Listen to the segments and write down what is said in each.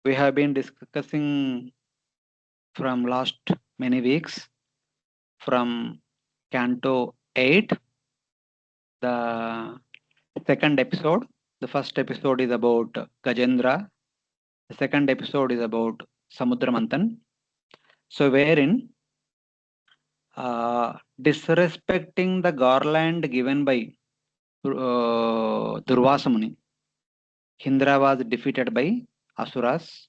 We have been discussing from last many weeks from Canto 8, the second episode. The first episode is about Gajendra. The second episode is about Samudra Manthan. So, wherein disrespecting the garland given by Durvasa Muni, Indra was defeated by Asuras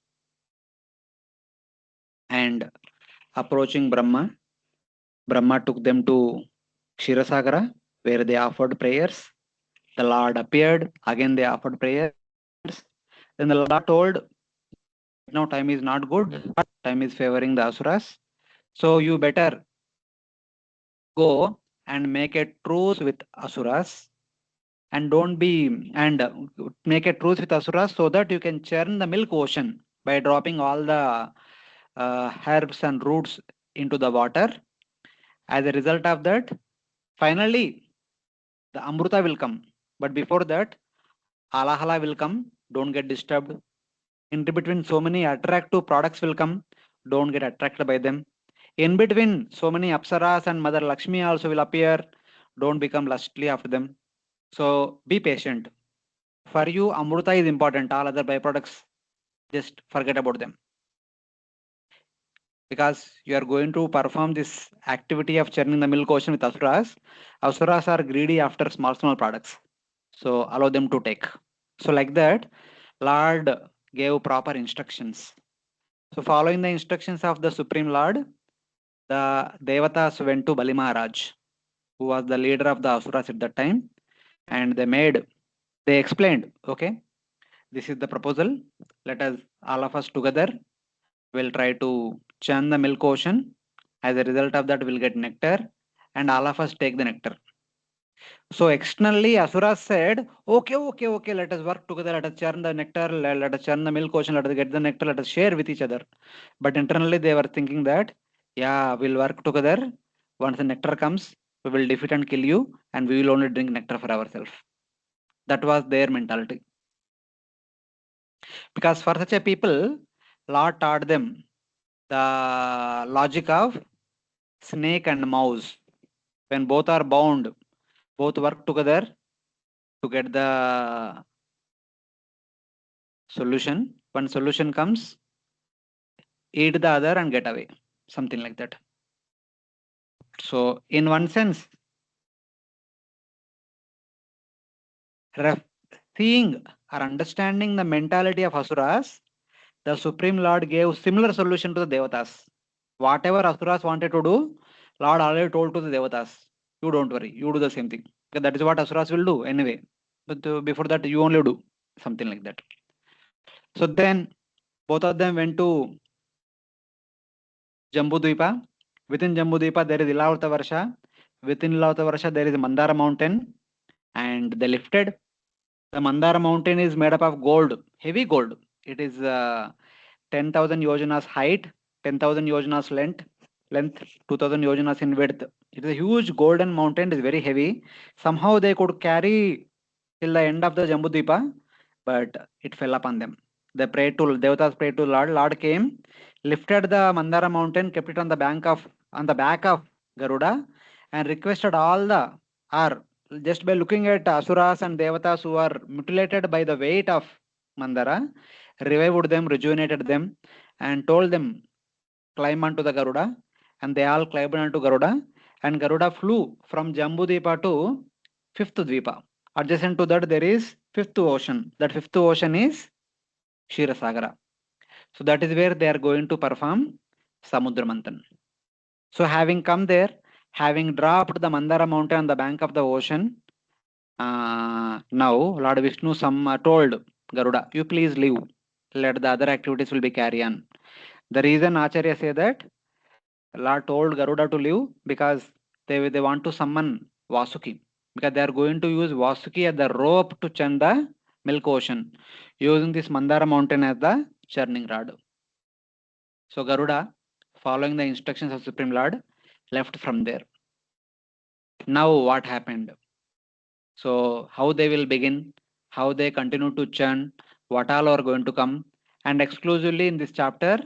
and approaching Brahma. Brahma took them to Kshirasagara, where they offered prayers. The Lord appeared. Again, they offered prayers. Then the Lord told, right now time is not good. Time is favoring the Asuras. So you better go and make a truce with Asuras and don't be and make a truce with Asuras so that you can churn the milk ocean by dropping all the herbs and roots into the water. As a result of that, finally the Amruta will come. But before that, Halahala will come. Don't get disturbed. In between, so many attractive products will come. Don't get attracted by them. In between, so many Apsaras and Mother Lakshmi also will appear. Don't become lustily after them. So be patient. For you, Amruta is important. All other byproducts, just forget about them. Because you are going to perform this activity of churning the milk ocean with Asuras. Asuras are greedy after small products. So allow them to take. So like that, Lord gave proper instructions. So following the instructions of the Supreme Lord, the Devatas went to Bali Maharaj, who was the leader of the Asuras at that time, and they explained, okay, this is the proposal. Let us, all of us together, will try to churn the milk ocean. As a result of that, we'll get nectar, and all of us take the nectar. So externally, Asuras said, okay, let us work together, let us churn the nectar, let us churn the milk ocean, let us get the nectar, let us share with each other. But internally, they were thinking that, yeah, we'll work together. Once the nectar comes, we will defeat and kill you, and we will only drink nectar for ourselves. That was their mentality. Because for such a people, Lord taught them the logic of snake and mouse. When both are bound, both work together to get the solution. One solution comes, eat the other and get away. Something like that. So, in one sense, seeing or understanding the mentality of Asuras, the Supreme Lord gave similar solution to the Devatas. Whatever Asuras wanted to do, Lord already told to the Devatas, you don't worry, you do the same thing. Because that is what Asuras will do anyway. But before that, you only do something like that. So then, both of them went to Jambudvipa. Within Jambudvipa, there is Ilavrata Varsha. Within Ilavrata Varsha, there is Mandara mountain. And they lifted. The Mandara mountain is made up of gold, heavy gold. It is 10,000 yojanas height, 10,000 yojanas length, 2,000 yojanas in width. It is a huge golden mountain. It is very heavy. Somehow they could carry till the end of the Jambudvipa, but it fell upon them. They prayed to Devatas, prayed to Lord. Lord came, lifted the Mandara mountain, kept it on the back of Garuda, and requested all the or just by looking at Asuras and Devatas who are mutilated by the weight of Mandara, revived them, rejuvenated them, and told them, climb onto the Garuda. And they all climbed onto Garuda. And Garuda flew from Jambudvipa to fifth Dvipa. Adjacent to that, there is fifth ocean. That fifth ocean is Kshetrasagara. So that is where they are going to perform Samudra Manthan. So having come there, having dropped the Mandara mountain on the bank of the ocean, now Lord Vishnu told Garuda, you please leave. Let the other activities will be carry on. The reason Acharya say that Lord told Garuda to leave because they want to summon Vasuki, because they are going to use Vasuki as the rope to churn the milk ocean, using this Mandara mountain as the churning rod. So Garuda, following the instructions of Supreme Lord, left from there. Now what happened? So how they will begin, how they continue to churn, what all are going to come, And exclusively in this chapter,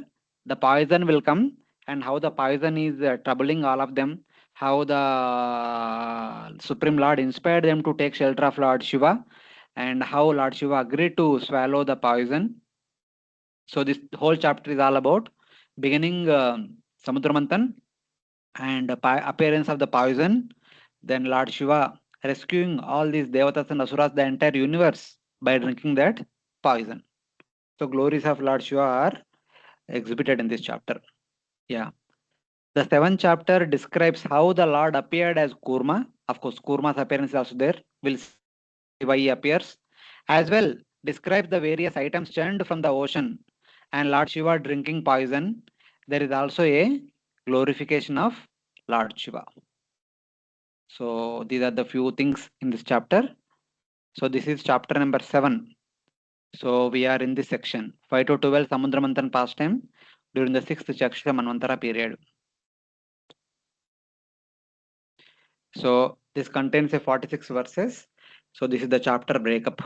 the poison will come and how the poison is troubling all of them, how the Supreme Lord inspired them to take shelter of Lord Shiva, and how Lord Shiva agreed to swallow the poison. So this whole chapter is all about beginning Samudramanthan and appearance of the poison, then Lord Shiva rescuing all these devatas and asuras, the entire universe, by drinking that poison. So glories of Lord Shiva are exhibited in this chapter. Yeah. The seventh chapter describes how the Lord appeared as Kurma. Of course, Kurma's appearance is also there. We'll see why he appears. As well, describes the various items churned from the ocean and Lord Shiva drinking poison. There is also a glorification of Lord Shiva. So these are the few things in this chapter. So this is chapter number 7. So we are in this section 5 to 12 Samudramanthan pastime during the 6th Chaksha Manvantara period. So this contains a 46 verses. So this is the chapter breakup.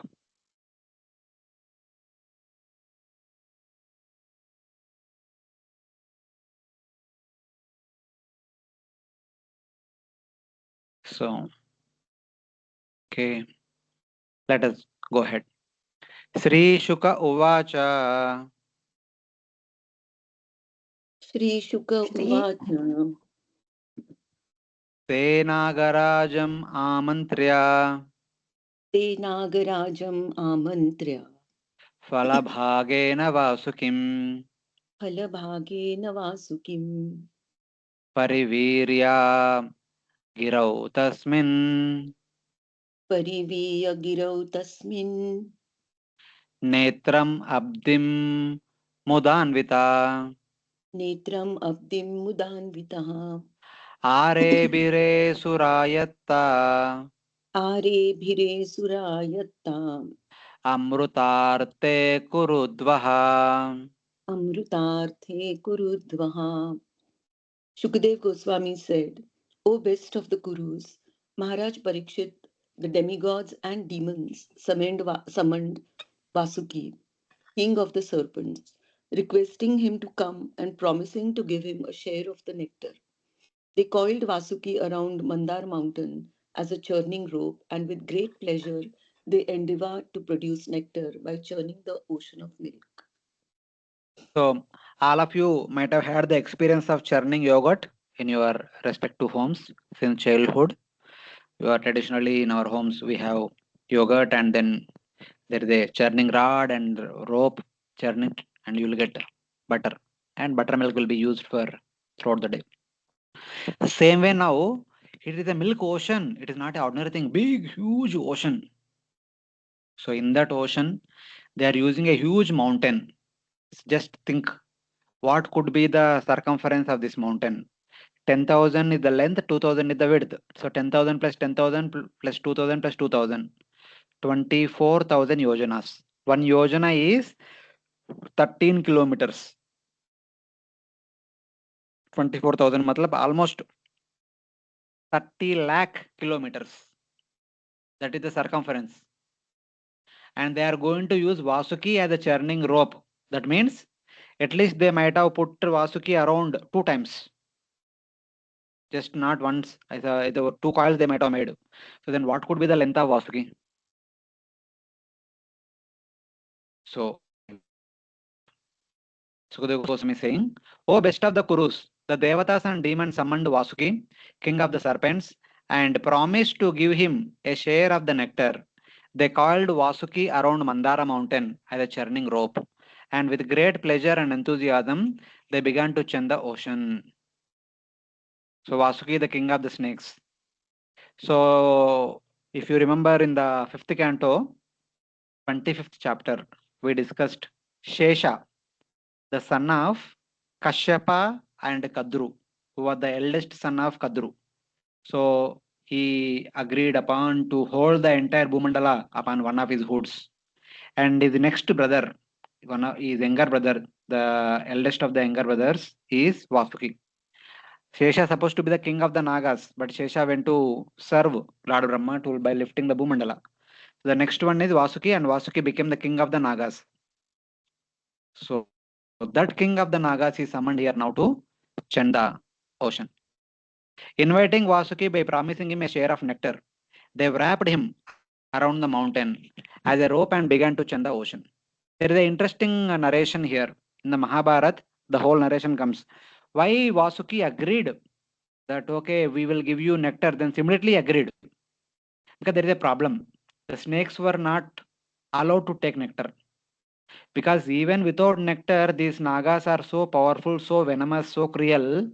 So okay, let us go ahead. Sri Shuka Uvacha Shri Shuka Uvacha Te Nagarajam Amantrya Te Nagarajam Amantrya Falabhagena Vasukim Phalabhagena Vasukim Parivirya Girau Tasmin Pariviya Girau Tasmin Netram Abdim Mudanvita Netram Abdim Mudanvitaha Are Bire Surayatta Are Bhire Surayatta Amrutarte Kurudvaha. Amrutarthe Kurudvaha. Shukadev Goswami said, O best of the Kurus, Maharaj Parikshit, the demigods and demons summoned Vasuki, king of the serpents, requesting him to come and promising to give him a share of the nectar. They coiled Vasuki around Mandar mountain as a churning rope, and with great pleasure they endeavored to produce nectar by churning the ocean of milk. So all of you might have had the experience of churning yogurt in your respective homes since childhood. You are traditionally in our homes we have yogurt and then there is a churning rod and rope churning and you will get butter and buttermilk will be used for throughout the day. The same way now it is a milk ocean. It is not an ordinary thing. Big huge ocean. So in that ocean they are using a huge mountain. Just think what could be the circumference of this mountain. 10,000 is the length, 2,000 is the width. So 10,000 plus 10,000 plus 2,000 plus 2,000. 24,000 yojanas. One yojana is 13 kilometers. 24,000 matlab almost 30 lakh kilometers. That is the circumference. And they are going to use Vasuki as a churning rope. That means at least they might have put Vasuki around 2 times. Just not once. There were 2 coils they might have made. So then what could be the length of Vasuki? So Sukadeva Goswami is saying, O best of the Kurus, the Devatas and demons summoned Vasuki, king of the serpents, and promised to give him a share of the nectar. They coiled Vasuki around Mandara mountain as a churning rope, and with great pleasure and enthusiasm, they began to churn the ocean. So Vasuki, the king of the snakes. So if you remember in the 5th canto, 25th chapter, we discussed Shesha, the son of Kashyapa and Kadru, who was the eldest son of Kadru. So he agreed upon to hold the entire Bhumandala upon one of his hoods. And his next brother, one of his younger brother, the eldest of the younger brothers, is Vasuki. Shesha supposed to be the king of the Nagas, but Shesha went to serve Lord Brahma to by lifting the Bhumandala. The next one is Vasuki, and Vasuki became the king of the Nagas. So that king of the Nagas is summoned here now to chant the ocean, inviting Vasuki by promising him a share of nectar. They wrapped him around the mountain as a rope and began to chant the ocean. There is an interesting narration here in the Mahabharata. The whole narration comes. Why Vasuki agreed that okay, we will give you nectar, then immediately agreed because there is a problem. The snakes were not allowed to take nectar because even without nectar, these nagas are so powerful, so venomous, so cruel.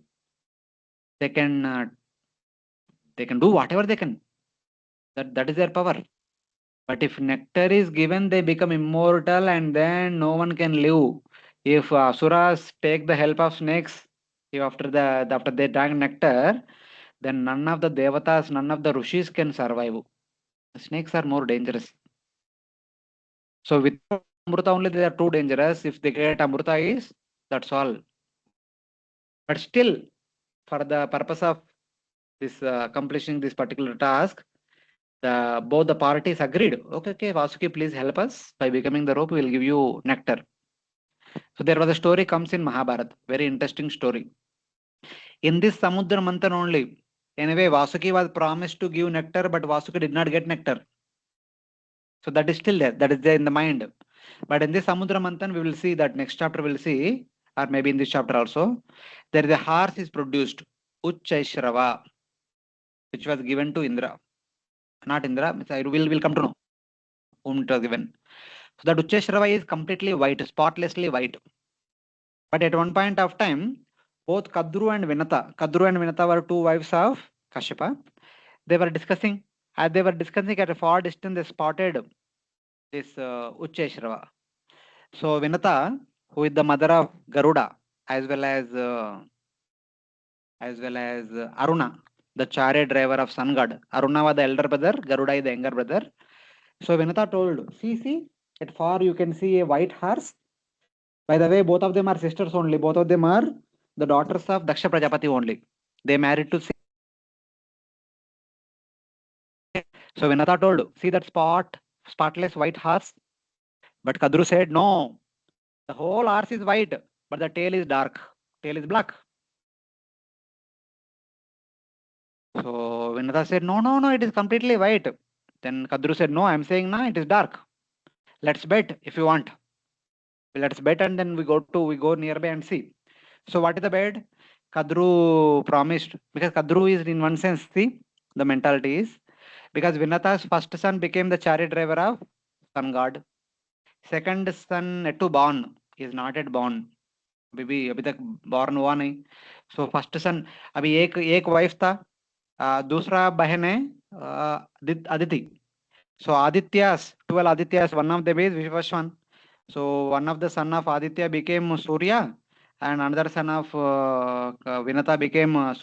They can uh, they can do whatever they can. That is their power. But if nectar is given, they become immortal and then no one can live. If asuras take the help of snakes, if after they drank nectar, then none of the devatas, none of the rishis can survive. The snakes are more dangerous. So without amrita only they are too dangerous. If they get amrita is that's all. But still, for the purpose of this accomplishing this particular task, the both the parties agreed. Okay, okay, Vasuki, please help us by becoming the rope. We will give you nectar. So there was a story comes in Mahabharata, very interesting story. In this Samudra Manthan only, anyway, Vasuki was promised to give nectar, but Vasuki did not get nectar. So that is still there. That is there in the mind. But in this Samudra Manthan, we will see that next chapter we will see, or maybe in this chapter also, there is a horse is produced, Uchchaishrava, which was given to Indra. Not Indra, I will come to know whom it was given. So that Uchchaishrava is completely white, spotlessly white. But at one point of time, both Kadru and Vinata were two wives of Kashyapa. They were discussing. As they were discussing at a far distance, they spotted this Uchchaishrava. So Vinata, who is the mother of Garuda, as well as Aruna, the chariot driver of sun god. Aruna was the elder brother, Garuda is the younger brother. So Vinata told, see, at far you can see a white horse. By the way, both of them are sisters only. Both of them are the daughters of Daksha Prajapati only. They married to. So Vinata told, see that spotless white horse. But Kadru said, no, the whole horse is white, but the tail is dark. Tail is black. So Vinata said, no, it is completely white. Then Kadru said, no, I'm saying no, it is dark. Let's bet if you want. Let's bet and then we go nearby and see. So what is the bet? Kadru promised because Kadru is in one sense, see, the mentality is because Vinata's first son became the chariot driver of sun god. Second son yet to born is not yet born. अभी तक born हुआ नहीं. So first son अभी एक wife था. दूसरा बहन है Aditi. So Adityas, 12 Adityas, one of them is Vishwashwan. So one of the son of Aditya became Surya and another son of Vinata became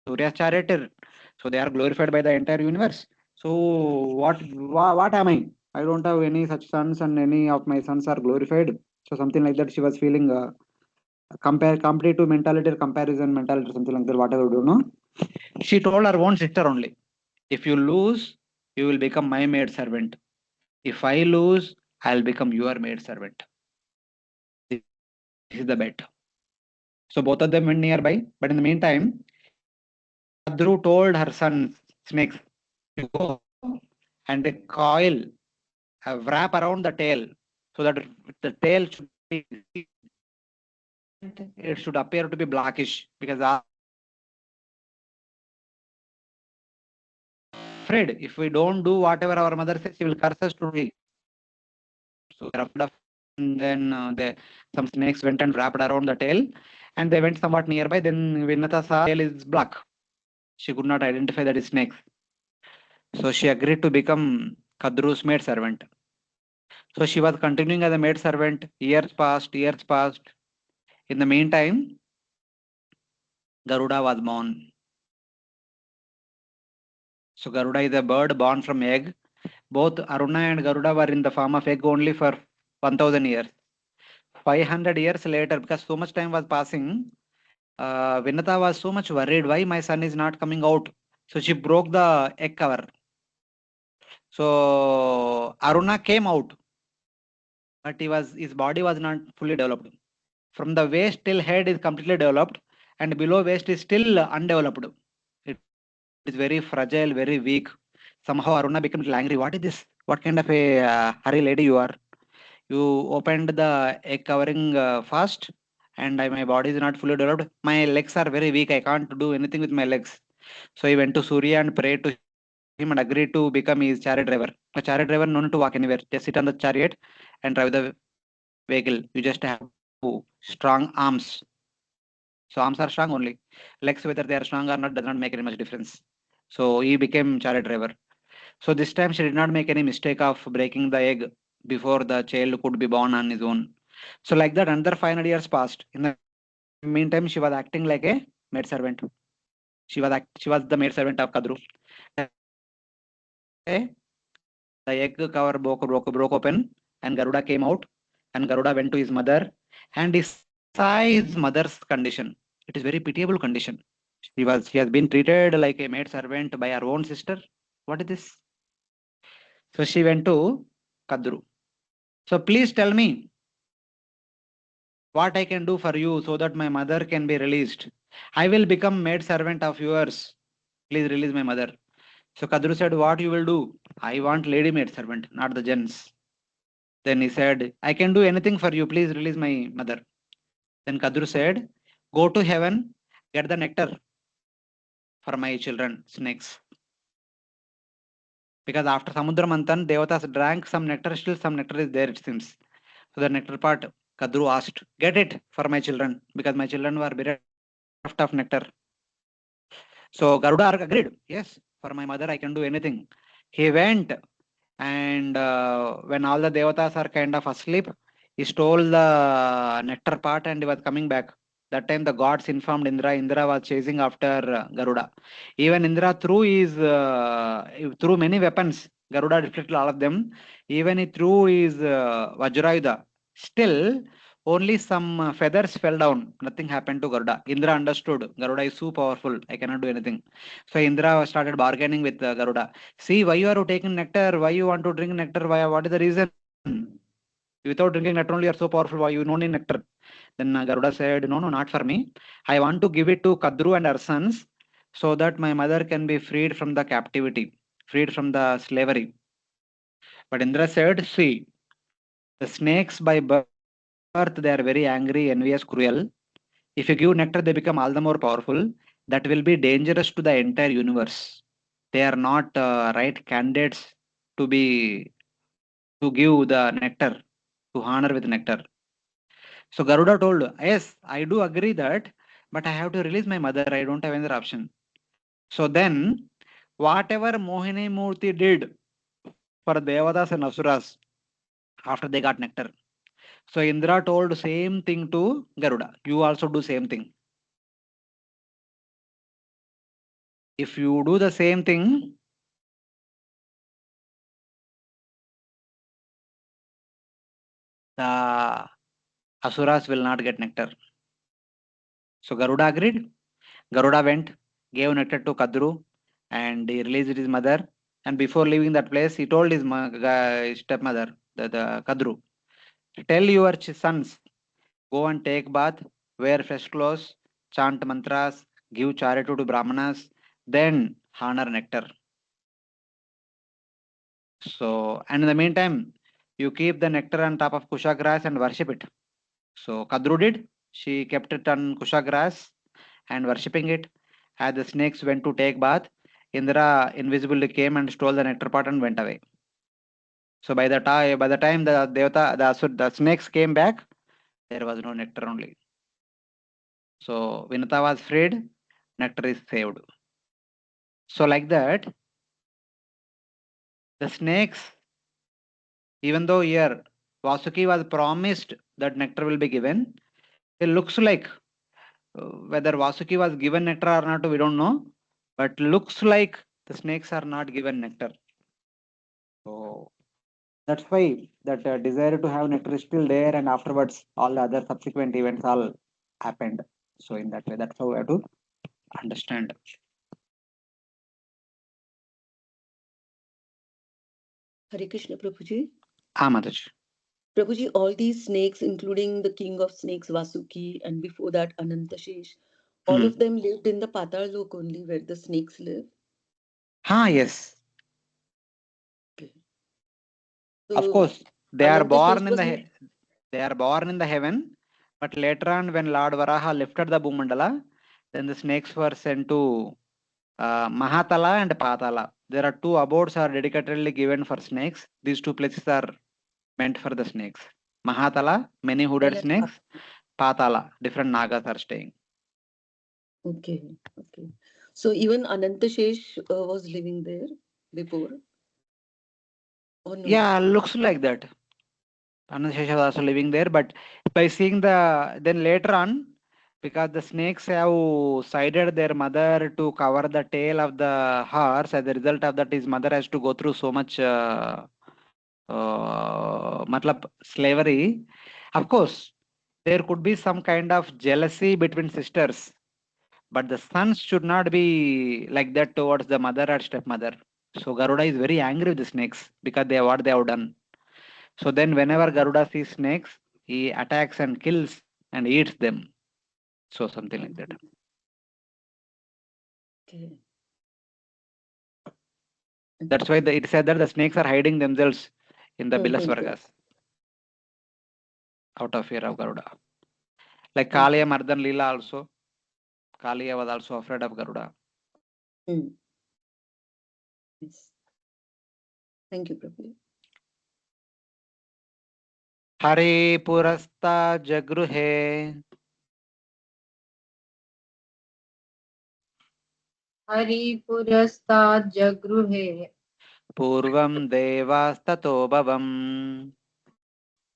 Surya's charioteer. So they are glorified by the entire universe. So what am I? I don't have any such sons and any of my sons are glorified. So something like that she was feeling comparative mentality or comparison mentality, something like that, whatever you do know. She told her own sister only, if you lose, you will become my maid servant. If I lose, I'll become your maid servant. This is the bet. So both of them went nearby, but in the meantime, Kadru told her son snakes to go and a coil wrap around the tail so that the tail should be it should appear to be blackish because afraid if we don't do whatever our mother says, she will curse us to do. So they're afraid of and then some snakes went and wrapped around the tail and they went somewhat nearby. Then Vinata saw tail is black. She could not identify that is snakes. So she agreed to become Kadru's maid servant. So she was continuing as a maid servant. Years passed, years passed. In the meantime, Garuda was born. So Garuda is a bird born from egg. Both Aruna and Garuda were in the form of egg only for 1000 years. 500 years later, because so much time was passing, Vinata was so much worried why my son is not coming out. So she broke the egg cover. So Aruna came out. but his body was not fully developed. From the waist till head is completely developed, and below waist is still undeveloped. It is very fragile, very weak. Somehow Aruna became a little angry. What is this? What kind of a hurry lady you are? You opened the egg covering fast, and my body is not fully developed. My legs are very weak. I can't do anything with my legs. So he went to Surya and prayed to him and agreed to become his chariot driver. A chariot driver no need to walk anywhere. Just sit on the chariot and drive the vehicle. You just have strong arms. So arms are strong only. Legs, whether they are strong or not, does not make any much difference. So he became chariot driver. So this time she did not make any mistake of breaking the egg before the child could be born on his own. So like that, another 500 years passed. In the meantime, she was acting like a maid servant. She was the maid servant of Kadru. One day, the egg cover broke open, and Garuda came out, and Garuda went to his mother, and he saw his mother's condition. It is very pitiable condition. She has been treated like a maid servant by her own sister. What is this? So she went to Kadru. So please tell me what I can do for you so that my mother can be released. I will become maid servant of yours. Please release my mother. So Kadru said, what you will do? I want lady maid servant, not the gents. Then he said, I can do anything for you. Please release my mother. Then Kadru said, go to heaven, get the nectar for my children, snakes. Because after Samudra Manthan, Devatas drank some nectar, still some nectar is there, it seems. So the nectar part, Kadru asked, get it for my children, because my children were bereft of nectar. So Garuda agreed, yes, for my mother I can do anything. He went, and when all the devatas are kind of asleep, he stole the nectar part and he was coming back. That time the gods informed Indra. Indra was chasing after Garuda. Even Indra threw many weapons. Garuda deflected all of them. Even he threw his Vajrayuda. Still, only some feathers fell down. Nothing happened to Garuda. Indra understood. Garuda is so powerful. I cannot do anything. So Indra started bargaining with Garuda. See, why you are taking nectar? Why you want to drink nectar? Why? What is the reason? Without drinking nectar only you are so powerful. Why you don't need nectar? Then Garuda said, no, no, not for me. I want to give it to Kadru and her sons so that my mother can be freed from the captivity, freed from the slavery. But Indra said, see, the snakes by birth, they are very angry, envious, cruel. If you give nectar, they become all the more powerful. That will be dangerous to the entire universe. They are not right candidates to be to give the nectar, to honor with nectar. So Garuda told, yes, I do agree that, but I have to release my mother. I don't have another option. So then, whatever Mohini Murti did for Devadas and Asuras after they got nectar. So Indra told same thing to Garuda. You also do same thing. If you do the same thing, the Asuras will not get nectar. So Garuda agreed. Garuda went, gave nectar to Kadru, and he released his mother. And before leaving that place, he told his stepmother, the Kadru, tell your sons, go and take bath, wear fresh clothes, chant mantras, give charity to Brahmanas, then honor nectar. So, and in the meantime, you keep the nectar on top of kusha grass and worship it. So Kadru did. She kept it on kusha grass and worshipping it. As the snakes went to take bath, Indra invisibly came and stole the nectar pot and went away. So by the time the snakes came back, there was no nectar only. So Vinata was freed, nectar is saved. So like that, the snakes, even though here Vasuki was promised that nectar will be given, it looks like whether Vasuki was given nectar or not, we don't know. But looks like the snakes are not given nectar. So that's why that desire to have nectar is still there, and afterwards all the other subsequent events all happened. So in that way, that's how we have to understand. Hare Krishna Prabhuji. Ah, Mataji. Prabhuji, all these snakes, including the king of snakes Vasuki and before that Anantashesh, all Hmm. of them lived in the Patal Lok only where the snakes live. Yes. Okay. Of So course, they are Anantashesh born in was the not. they are born in the heaven, but later on, when Lord Varaha lifted the Bhumandala, then the snakes were sent to Mahatala and Patala. There are two abodes are dedicatedly given for snakes. These two places are meant for the snakes. Mahatala, many hooded Patal and snakes. Patal. Patala, different Nagas are staying. Okay. Okay. So even Anantashesh was living there before, or no? Yeah, looks like that. Anusha was also living there, but by seeing the then later on, because the snakes have sided their mother to cover the tail of the horse, as a result of that, his mother has to go through so much matlab slavery. Of course, there could be some kind of jealousy between sisters, but the sons should not be like that towards the mother or stepmother. So Garuda is very angry with the snakes because they what they have done. So then whenever Garuda sees snakes, he attacks and kills and eats them. So something like that. Okay. That's Okay. why it said that the snakes are hiding themselves in the Mm-hmm. Bilasvargas out of fear of Garuda. Like Kaliya Okay. Mardhan Leela also. Kaliya was also afraid of Garuda. Mm. Yes. Thank you, Prabhu. Hari Purasta Jagruhe हरिपुरस्ताज्जगृहे Purvam Devastato Bhavam.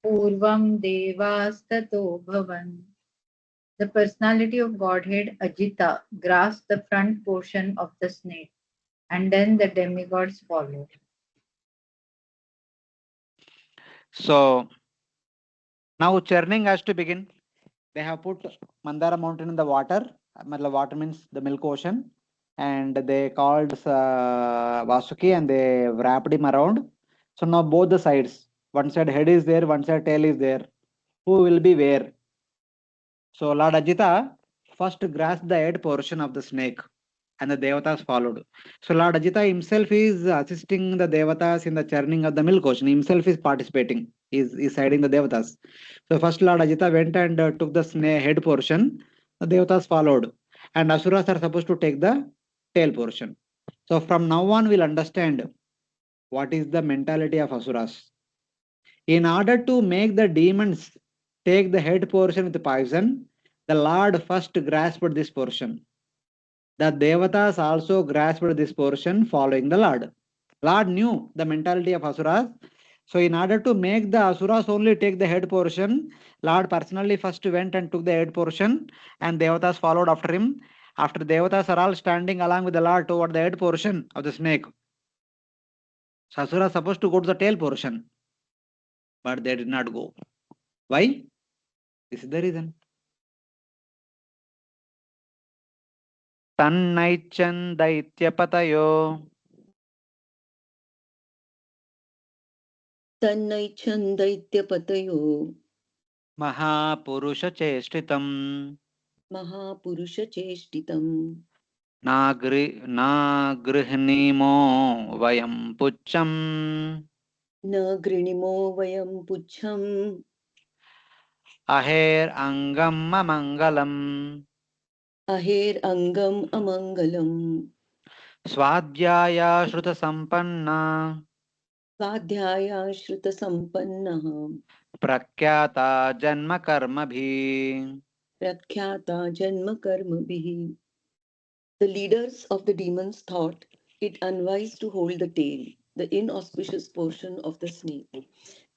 पूर्वं देवास्ततो भवन्. The personality of Godhead Ajita grasped the front portion of the snake, and then the demigods followed. So now churning has to begin. They have put Mandara mountain in the water. Water means the milk ocean. And they called Vasuki and they wrapped him around. So now both the sides, one side head is there, one side tail is there. Who will be where? So Lord Ajita first grasped the head portion of the snake and the Devatas followed. So Lord Ajita himself is assisting the Devatas in the churning of the milk ocean. Himself is participating. Is siding the Devatas. So first Lord Ajita went and took the snake head portion. The Devatas followed. And Asuras are supposed to take the tail portion. So from now on we'll understand what is the mentality of Asuras. In order to make the demons take the head portion with poison, the Lord first grasped this portion. The Devatas also grasped this portion following the Lord. Lord knew the mentality of Asuras. So, in order to make the Asuras only take the head portion, Lord personally first went and took the head portion, and Devatas followed after him. After Devatas are all standing along with the Lord toward the head portion of the snake, so Asura is supposed to go to the tail portion, but they did not go. Why? This is the reason. तन्नैच्छन्दैत्यपतयो तन्नैच्छन्दैत्यपतयो महापुरुषचेष्टितम् महापुरुषचेष्टितम् नागृह्णीमो वयं पुच्छम् न गृणीमो वयं पुच्छम् अहेरङ्गम् अमङ्गलम् अहेरङ्गम् अमङ्गलम् स्वाध्याया श्रुतसम्पन्ना स्वाध्यायाश्रितसम्पन्नः प्रख्याता जन्मकर्मभिः. प्रख्याता जन्मकर्मभिः. The leaders of the demons thought it unwise to hold the tail, the inauspicious portion of the snake.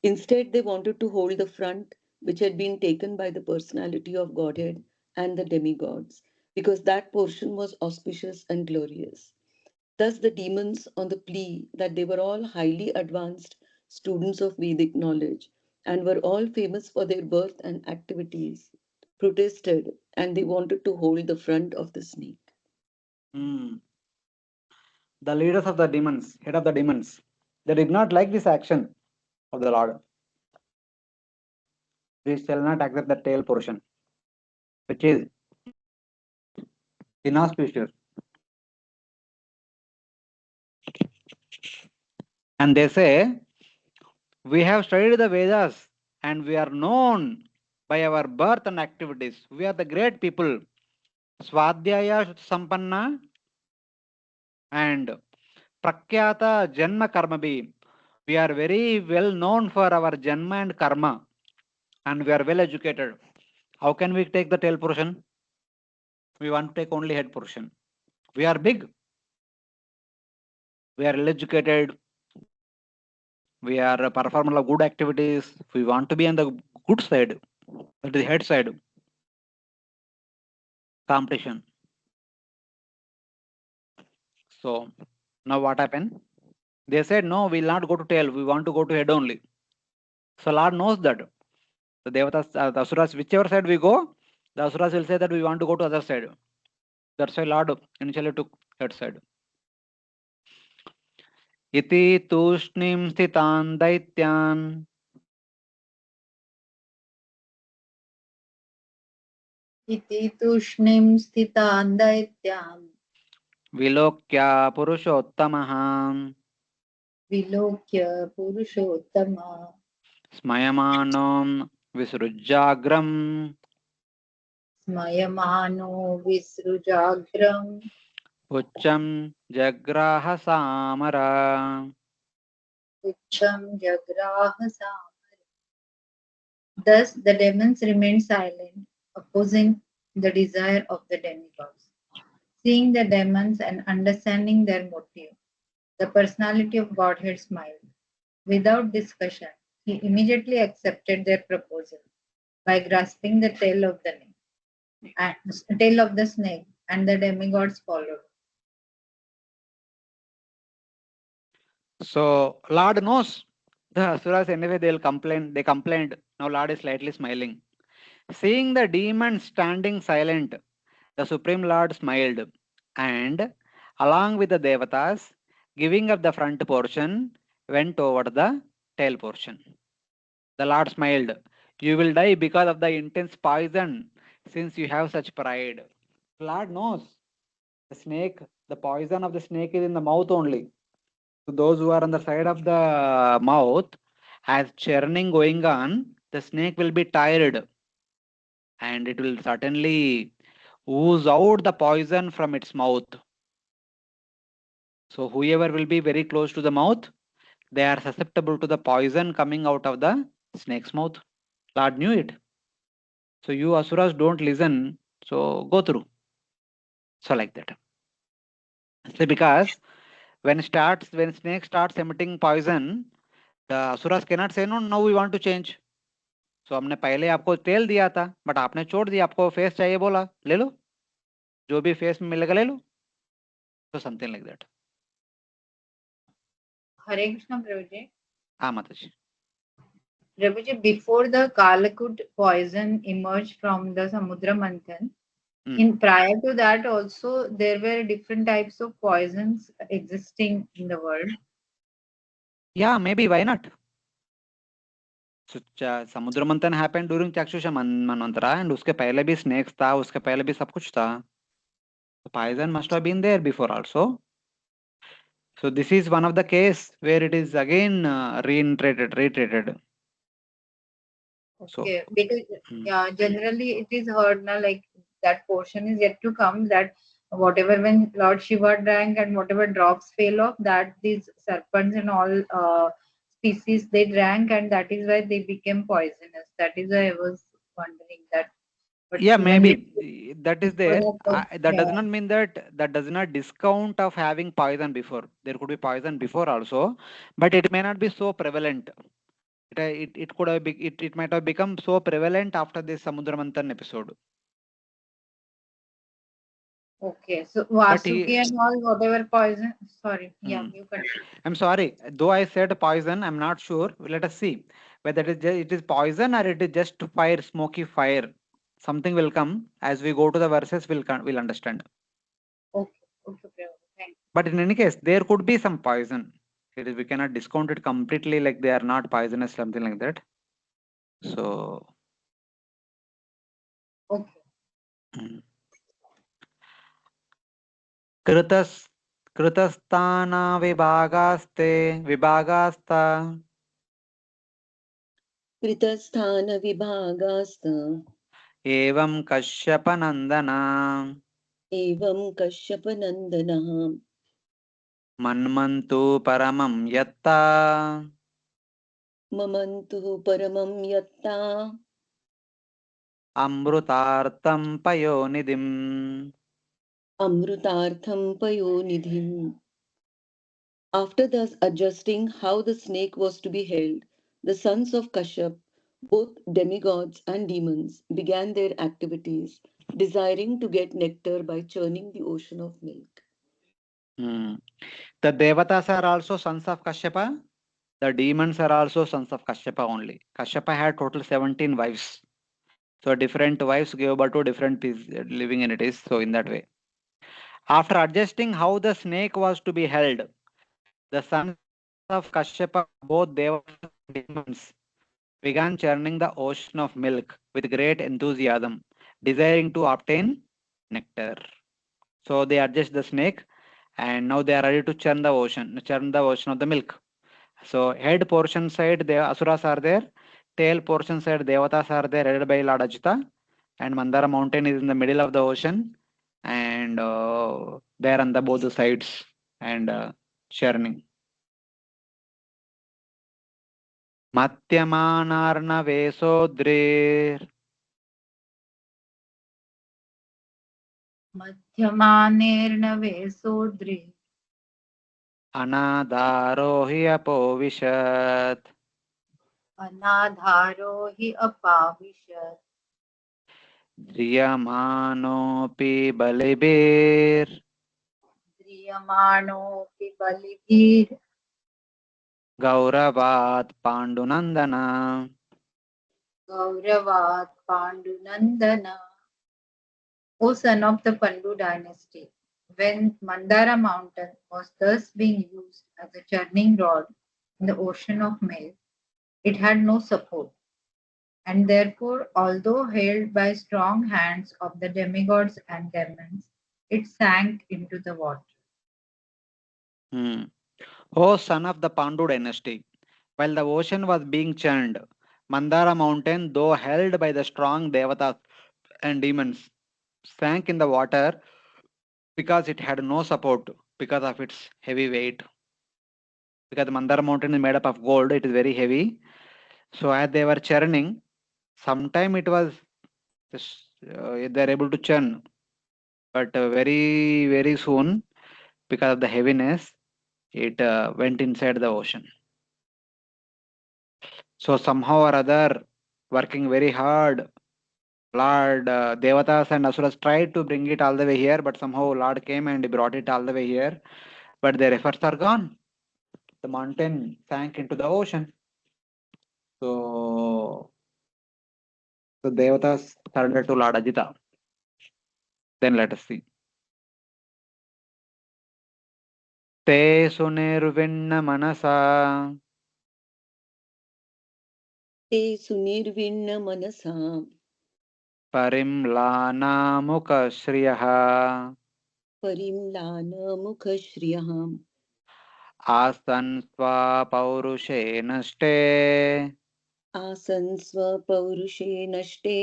Instead, they wanted to hold the front, which had been taken by the personality of Godhead and the demigods, because that portion was auspicious and glorious. Thus, the demons, on the plea that they were all highly advanced students of Vedic knowledge and were all famous for their birth and activities, protested and they wanted to hold the front of the snake. Hmm. The leaders of the demons, head of the demons, they did not like this action of the Lord. we shall not accept the tail portion, which is inauspicious. And they say, we have studied the Vedas and we are known by our birth and activities. We are the great people. Swadhyaya Sampanna and Prakyata Janma Karmabhi. We are very well known for our Janma and Karma, and we are well educated. How can we take the tail portion? We want to take only head portion. We are big. We are well educated. We are a performer of good activities. We want to be on the good side, that is the head side. Competition. So now what happened? They said, no, we'll not go to tail. We want to go to head only. So Lord knows that. The Devatas, the Asuras, whichever side we go, the Asuras will say that we want to go to other side. That's why Lord initially took head side. Iti tushnim sthitan daityan Iti tushnim sthitan daityam vilokya purushottamah vilokya purushottama smayamanom visrujjagram smayamano visrujagram uccam jagraha samara. ucham jagraha sam. Thus the demons remained silent, opposing the desire of the demigods. Seeing the demons and understanding their motive, the personality of Godhead smiled. Without discussion, he immediately accepted their proposal by grasping the tail of the tail of the snake, and the demigods followed. So Lord knows the Asuras anyway they'll complain. They complained. Now Lord is slightly smiling. Seeing the demon standing silent, the Supreme Lord smiled and, along with the Devatas, giving up the front portion, went over the tail portion. The Lord smiled. You will die because of the intense poison, since you have such pride. Lord knows the snake, the poison of the snake is in the mouth only. To those who are on the side of the mouth, as churning going on, the snake will be tired and it will certainly ooze out the poison from its mouth. So whoever will be very close to the mouth, they are susceptible to the poison coming out of the snake's mouth. Lord knew it. So you asuras don't listen. So go through. So like that. So because when snake starts emitting poison, the asuras cannot say no. Now we want to change. So हमने पहले आपको तेल दिया था, but आपने छोड़ दिया. आपको फेस चाहिए बोला, ले लो. जो भी फेस में मिलेगा ले लो. So something like that. Hare Krishna, Prabhuji. हाँ माताजी. Prabhuji, before the Kalakut poison emerged from the Samudra Manthan, in prior to that also there were different types of poisons existing in the world. Yeah, maybe, why not? So समुद्र मंथन happened during चाक्षुषा मनवंतरा and उसके पहले भी snakes था, उसके पहले भी सब कुछ था. The poison must have been there before also. So this is one of the case where it is again reiterated. Okay, So, because yeah, generally it is heard now, like that portion is yet to come, that whatever when Lord Shiva drank and whatever drops fell off, that these serpents and all species they drank, and that is why they became poisonous. That is why I was wondering that. But yeah, even maybe that is before there. That does yeah. not mean that does not discount of having poison before. There could be poison before also, but it may not be so prevalent. It could have it might have become so prevalent after this Samudra Manthan episode. Okay, so But Vasuki and all whatever poison. Sorry, yeah, you continue. I'm sorry, though I said poison, I'm not sure. Let us see whether it is poison or it is just fire, smoky fire. Something will come as we go to the verses. We'll understand. Okay, okay, thank you. But in any case, there could be some poison. We cannot discount it completely like they are not poisonous, something like that. So Okay. Mm. कृतस् कृतस्थाना विभागास्ता कृतस्थानविभागास्त एवं कश्यपनन्दना एवं कश्यपनन्दनः मन्मन्तु परमं यत्ता ममन्तु परमं यत्ता अमृतार्थं पयोनिधिम्. अमृतार्थं पयोनिधिम्. After thus adjusting how the snake was to be held, the sons of Kashyap, both demigods and demons, began their activities, desiring to get nectar by churning the ocean of milk. Hmm. The Devatas are also sons of Kashyapa. The demons are also sons of Kashyapa only. Kashyapa had total 17 wives. So different wives gave birth to different living entities. So in that way. After adjusting how the snake was to be held, the sons of Kashyapa, both Devatas and demons, began churning the ocean of milk with great enthusiasm, desiring to obtain nectar. So they adjust the snake and now they are ready to churn the ocean of the milk. So head portion side the Asuras are there, tail portion side Devatas are there, headed by Lord Ajita, and Mandara mountain is in the middle of the ocean, and there on the both sides and churning. मत्यमानार्णवेशोद्रेर् मध्यमानेर्नवे अनादारो हि अपोविशत् अनाधारो हि अपाविशत् ध्रियमाणोऽपि बलिभिर् द्रियमाणोऽपि बलिभिर् गौरवात् पाण्डुनन्दन. गौरवात् पाण्डुनन्दन. O son of the Pandu dynasty, when Mandara mountain was thus being used as a churning rod in the ocean of milk, it had no support, and therefore, although held by strong hands of the demigods and demons, it sank into the water. Hmm. O son of the Pandu dynasty, while the ocean was being churned, Mandara mountain, though held by the strong devatas and demons, sank in the water because it had no support because of its heavy weight. Because the Mandara mountain is made up of gold, it is very heavy. So as they were churning, sometime it was they are able to churn, but very soon because of the heaviness, it went inside the ocean. So somehow or other, working very hard, Lord Devatas and Asuras tried to bring it all the way here, but somehow Lord came and brought it all the way here. But their efforts are gone. The mountain sank into the ocean. So the Devatas surrendered to Lord Ajita. Then let us see. Te sunirvinna manasa ते सुनिर्विण्ण मनसा parimlana mukashriyah परिम्लान मुखश्रियः आसन् स्वपौरुषे नष्टे आसन् स्वपौरुषे नष्टे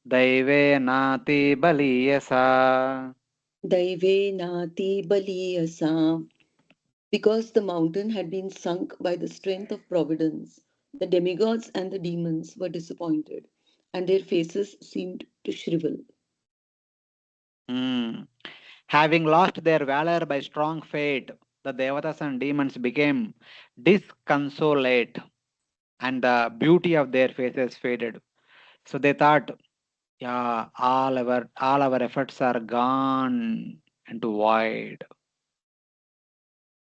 दैवे नाति बलीयसा. दैवेनाति बलीयसा. Because the mountain had been sunk by the strength of providence, the demigods and the demons were disappointed, and their faces seemed to shrivel. Hmm. Having lost their valor by strong fate, the Devatas and demons became disconsolate, and the beauty of their faces faded. So they thought, yeah, all our efforts are gone into void.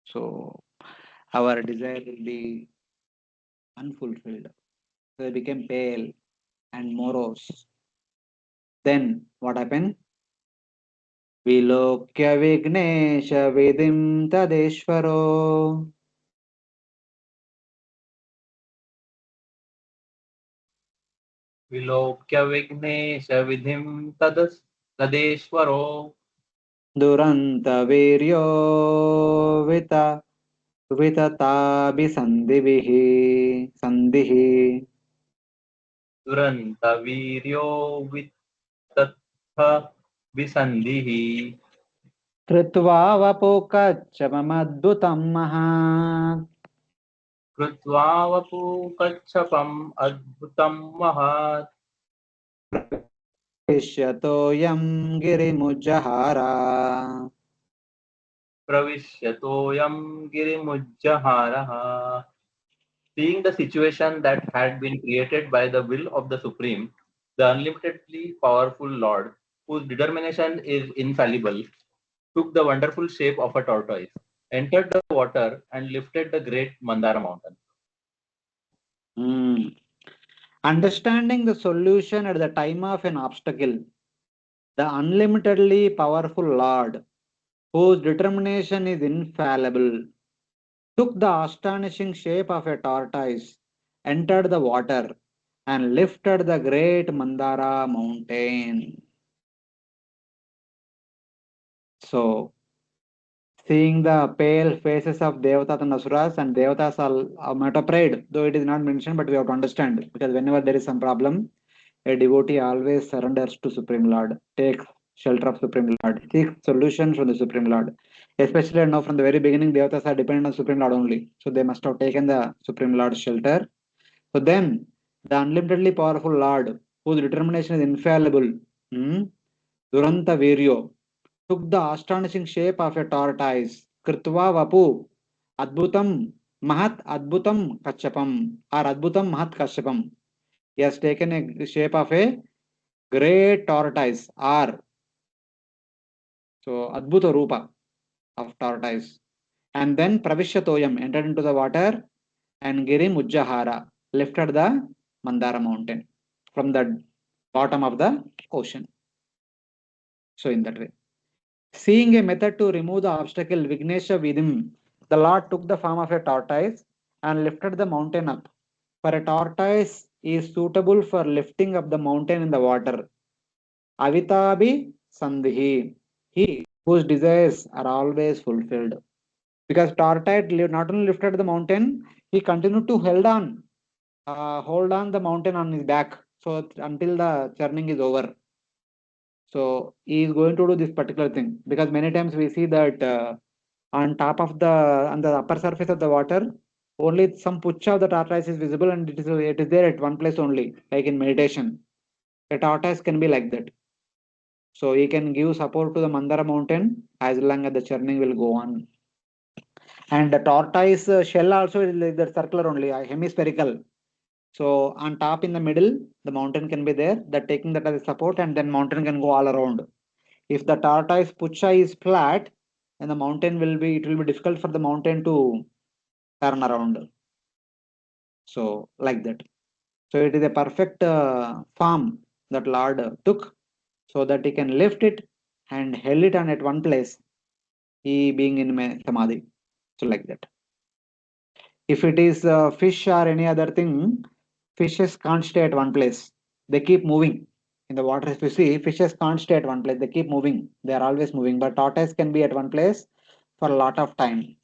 So our desire will be unfulfilled. So they became pale and morose. Then what happened? विलोक्य विघ्नेश विधिं तदेश्वरो विलोक्य विघ्नेश विधिं तदेश्वरो दुरन्तवीर्यो वित वितताभिसन्धिभिः सन्धिः दुरन्तवीर्यो वितत्थ विसन्धिः कृत्वा वपुकच्छपमद्भुतं महात् कृत्वा वपुकच्छपम् अद्भुतं महत् इष्यतोऽयं गिरिमुज्जहारा प्रविश्यतोऽयं गिरिमुज्जहारः. Seeing the situation that had been created by the will of the Supreme, the unlimitedly powerful Lord, whose determination is infallible, took the wonderful shape of a tortoise, entered the water, and lifted the great Mandara mountain. Understanding the solution at the time of an obstacle, the unlimitedly powerful Lord, whose determination is infallible, took the astonishing shape of a tortoise, entered the water, and lifted the great Mandara mountain. So, seeing the pale faces of Devatas and Asuras, and Devatas are not afraid, though it is not mentioned, but we have to understand, because whenever there is some problem, a devotee always surrenders to Supreme Lord, takes shelter of Supreme Lord, seeks solution from the Supreme Lord. Especially now from the very beginning, Devatas are dependent on Supreme Lord only. So they must have taken the Supreme Lord's shelter. So then, the unlimitedly powerful Lord, whose determination is infallible, Duranta Viryo, took the astonishing shape of a tortoise, Kritva Vapu, Adbhutam Mahat Adbhutam Kachapam, or Adbhutam Mahat Kachapam. He has taken a shape of a great tortoise, or so Adbhuta Rupa of tortoise. And then Pravishatoyam entered into the water, and Girim Ujjahara lifted the Mandara mountain from the bottom of the ocean. So in that way. Seeing a method to remove the obstacle, Vignesha Vidim, the Lord took the form of a tortoise and lifted the mountain up. For a tortoise is suitable for lifting up the mountain in the water. Avitabi Sandhi, he whose desires are always fulfilled. Because tortoise not only lifted the mountain, he continued to hold on the mountain on his back. So until the churning is over. So he is going to do this particular thing because many times we see that on the upper surface of the water, only some pucha of the tortoise is visible and it is there at one place only, like in meditation. A tortoise can be like that. So he can give support to the Mandara mountain as long as the churning will go on. And the tortoise shell also is like that circular only, hemispherical. So on top in the middle, the mountain can be there, that taking that as a support, and then mountain can go all around. If the tortoise pucha is flat, then it will be difficult for the mountain to turn around. So like that. So it is a perfect form that Lord took so that he can lift it and held it on at one place, he being in samadhi. So like that. If it is fish or any other thing, fishes can't stay at one place. They keep moving. In the water, if you see, fishes can't stay at one place. They keep moving. They are always moving. But tortoise can be at one place for a lot of time.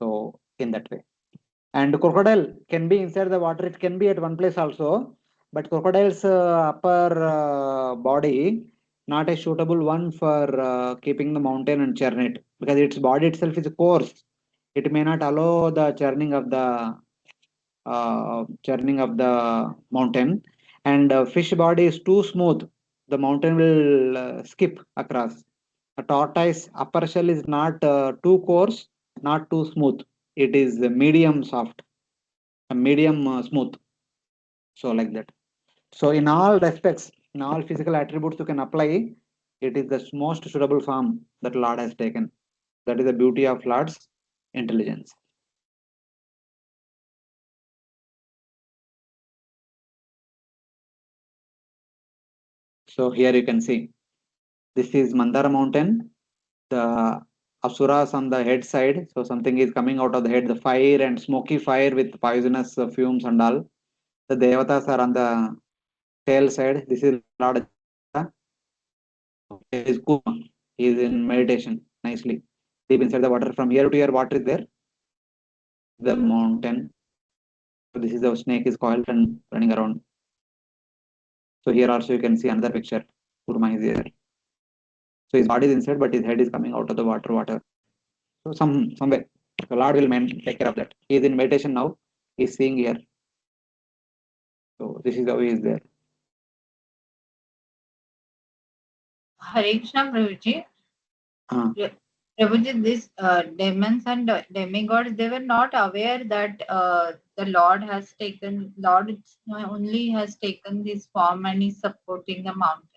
So in that way. And crocodile can be inside the water. It can be at one place also. But crocodile's upper body not a suitable one for keeping the mountain and churn it, because its body itself is coarse. It may not allow the churning of the mountain, and fish body is too smooth, the mountain will skip across. A tortoise upper shell is not too coarse, not too smooth, it is medium soft, a medium smooth. So like that. So in all respects, in all physical attributes you can apply, it is the most suitable form that Lord has taken. That is the beauty of Lord's intelligence. So here you can see, this is Mandara mountain, the asuras on the head side. So something is coming out of the head, the fire and smoky fire with poisonous fumes and all. The devatas are on the tail side. This is Lord Ajita. Here is Kuma. He is in meditation nicely. Deep inside the water. From here to here, water is there. The mountain. So this is the snake is coiled and running around. So here also you can see another picture. Kurma is there. So his body is inside, but his head is coming out of the water. So somewhere. The Lord will take care of that. He is in meditation now. He is seeing here. So this is how he is there. Hare Krishna, Prabhuji. Prabhuji, these demons and demigods, they were not aware that the Lord only has taken this form and is supporting the mountain.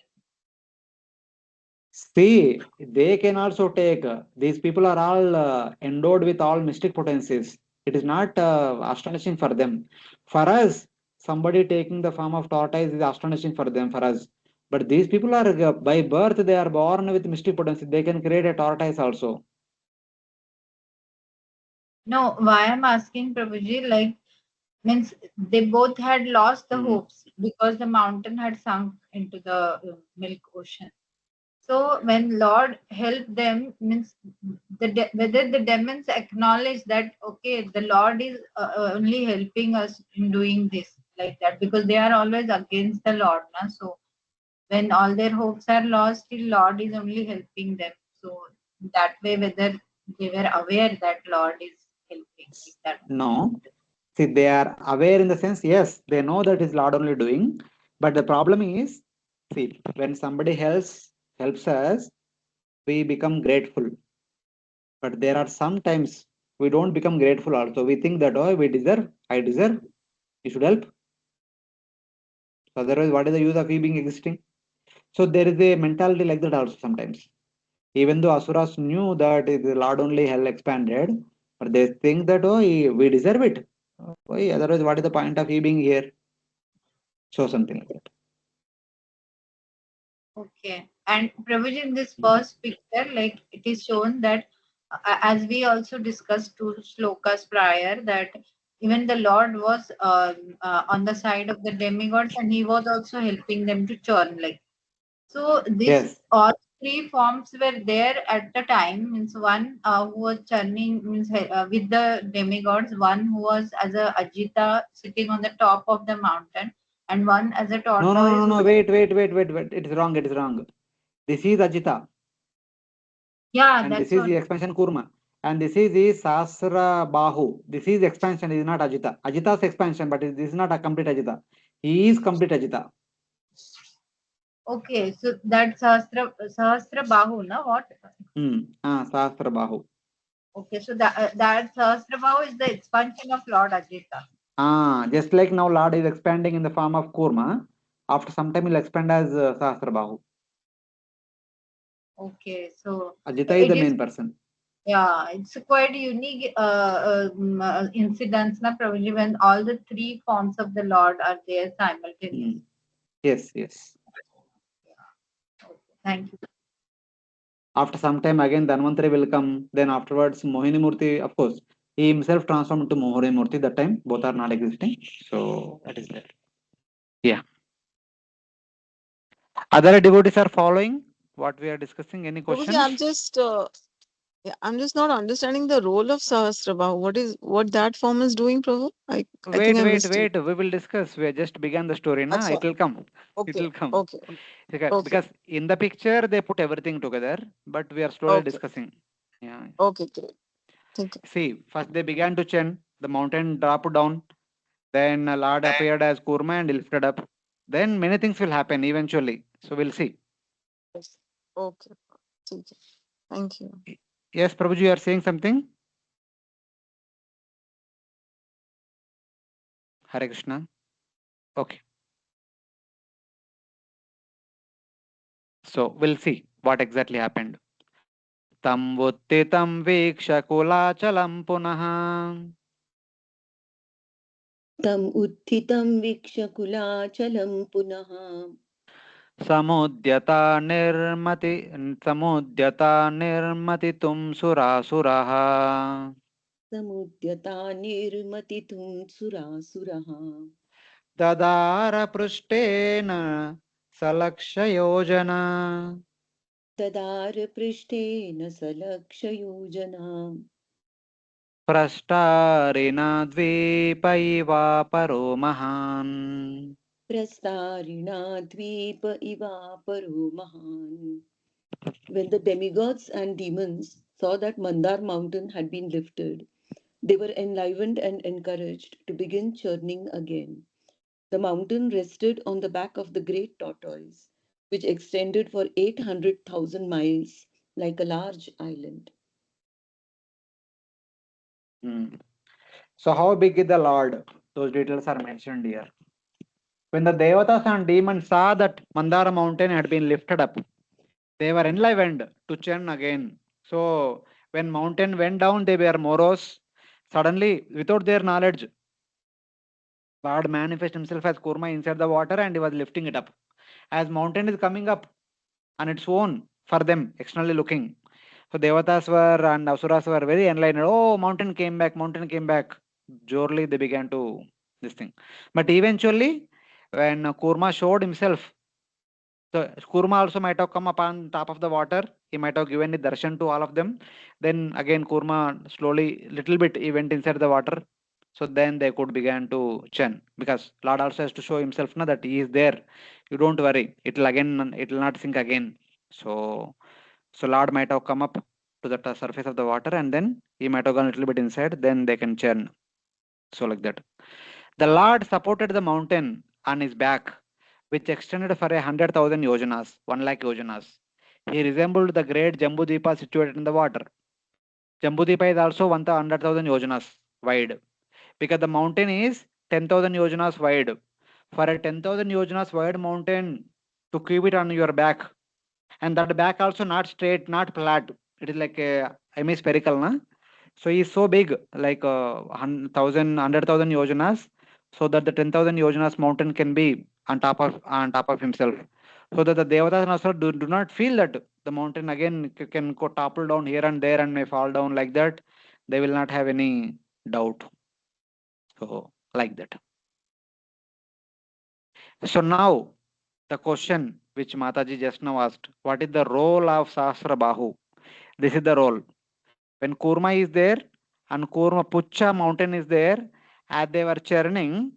See, they can also take. These people are all endowed with all mystic potencies. It is not astonishing for them. For us, somebody taking the form of tortoise is astonishing for them. For us, but these people are by birth they are born with mystic potency. They can create a tortoise also. No, why I'm asking, Prabhuji, like, means they both had lost the hopes because the mountain had sunk into the milk ocean. So when Lord helped them, means whether the demons acknowledge that, okay, the Lord is only helping us in doing this, like that, because they are always against the Lord. Na? So when all their hopes are lost, the Lord is only helping them. So that way, whether they were aware that Lord is helping, like that. No, see, they are aware in the sense, yes, they know that is Lord only doing. But the problem is, see, when somebody else helps us, we become grateful. But there are sometimes we don't become grateful also. We think that, oh, we deserve, I deserve, you should help. So otherwise, what is the use of we being existing? So there is a mentality like that also sometimes. Even though Asuras knew that the Lord only hell expanded, but they think that, oh, we deserve it. Why? Otherwise, what is the point of he being here? So something like that. Okay. And Prabhuji, in this first picture, like it is shown that, as we also discussed two slokas prior, that even the Lord was on the side of the demigods and he was also helping them to churn. Like, so this Yes. all three forms were there at the time. Means one who was churning, means with the demigods, one who was as a Ajita sitting on the top of the mountain, and one as a tortoise. No. Wait. It is wrong. It is wrong. This is Ajita. Yeah, And that's this is what. the expansion Kurma. And this is the Sasra Bahu. This is expansion, it is not Ajita. Ajita's expansion, but this is not a complete Ajita. He is complete Ajita. Okay, so that Sahasra Bahu, na what? Sasra Bahu. Okay, so that Sahasra Bahu is the expansion of Lord Ajita. Just like now Lord is expanding in the form of Kurma. After some time he'll expand as Sasra Bahu. Okay, so Ajita is it the is, main person. yeah, it's a quite unique incidents, na Prabhuji, when all the three forms of the Lord are there simultaneously. Yes. Okay, thank you. After some time again Dhanvantari will come. Then afterwards Mohini Murti, of course, he himself transformed into Mohini Murti. That time both are not existing. So that is there. Yeah. Other devotees are following what we are discussing. Any questions? Prabhuji, I'm just not understanding the role of Sahasrabhahu. What that form is doing, Prabhu? I think I missed it. Wait. We will discuss. We just began the story, na? Acha. It will come. It Okay. will come. Okay. Because in the picture they put everything together, but we are slowly Okay. discussing. Yeah. Okay, great. Thank you. See, first they began to chant. The mountain dropped down. Then a Lord appeared as Kurma and lifted up. Then many things will happen eventually. So we'll see. Yes. Okay. Thank you. Yes, Prabhuji, you are saying something? Hare Krishna. Okay. So we'll see what exactly happened. Tam vuttitam veksha kolachalam punaha. तम् उत्थितं वीक्ष्य कुलाचलं पुनः समुद्यता निर्मतितुं सुरासुरः. समुद्यता निर्मतितुं सुरासुरः ददारपृष्ठेन सलक्षयोजना ददारपृष्ठेन सलक्षयोजना प्रष्टारिणद्वीप इवापरो महान् प्रस्तारिणाद्वीप इवापरो महान्. When the demigods and demons saw that Mandar mountain had been lifted, they were enlivened and encouraged to begin churning again. The mountain rested on the back of the great tortoise, which extended for 800,000 miles like a large island. So how big is the Lord? Those details are mentioned here. When the Devatas and demons saw that Mandara mountain had been lifted up, they were enlivened to churn again. So when mountain went down, they were morose. Suddenly, without their knowledge, Lord manifested himself as Kurma inside the water and he was lifting it up. As mountain is coming up on its own for them, externally looking. So Devatas were and Asuras were very enlightened. Oh, mountain came back, mountain came back. Jorely they began to this thing. But eventually, when Kurma showed himself, so Kurma also might have come upon top of the water. He might have given the darshan to all of them. Then again Kurma slowly, little bit, he went inside the water. So then they could begin to churn because Lord also has to show himself now that he is there. You don't worry. It will again, it will not sink again. So Lord might have come up to the surface of the water and then he might have gone a little bit inside. Then they can churn. So like that. The Lord supported the mountain on his back, which extended for 100,000 yojanas, 1 lakh yojanas. He resembled the great Jambudipa situated in the water. Jambudipa is also 100,000 yojanas wide because the mountain is 10,000 yojanas wide. For a 10,000 yojanas wide mountain to keep it on your back, and that back also not straight, not flat. It is like a hemispherical, na? So he is so big, like 100,000 yojanas, so that the 10,000 yojanas mountain can be on top of himself, so that the devatas also do not feel that the mountain again can go topple down here and there and may fall down like that. They will not have any doubt. So like that. So now the question which Mataji just now asked, what is the role of Sahasra Bahu? This is the role. When Kurma is there and Kurma Pucha mountain is there, as they were churning,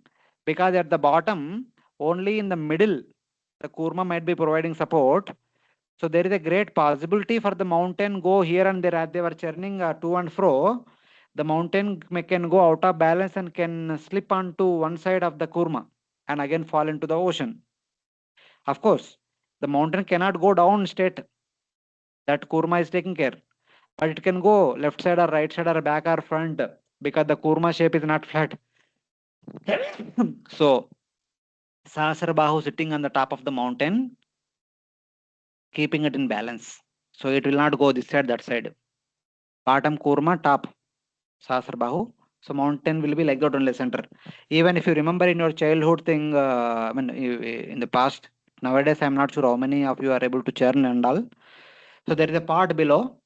because at the bottom, only in the middle, the Kurma might be providing support. So there is a great possibility for the mountain go here and there as they were churning to and fro. The mountain can go out of balance and can slip onto one side of the Kurma and again fall into the ocean. Of course, the mountain cannot go down straight. That Kurma is taking care. But it can go left side or right side or back or front because the Kurma shape is not flat. So Sahasrabahu sitting on the top of the mountain, keeping it in balance. So it will not go this side, that side. Bottom Kurma, top Sahasrabahu. So mountain will be like that only center. Even if you remember in your childhood thing, I mean, in the past, nowadays I'm not sure how many of you are able to churn and all. So there is a part below.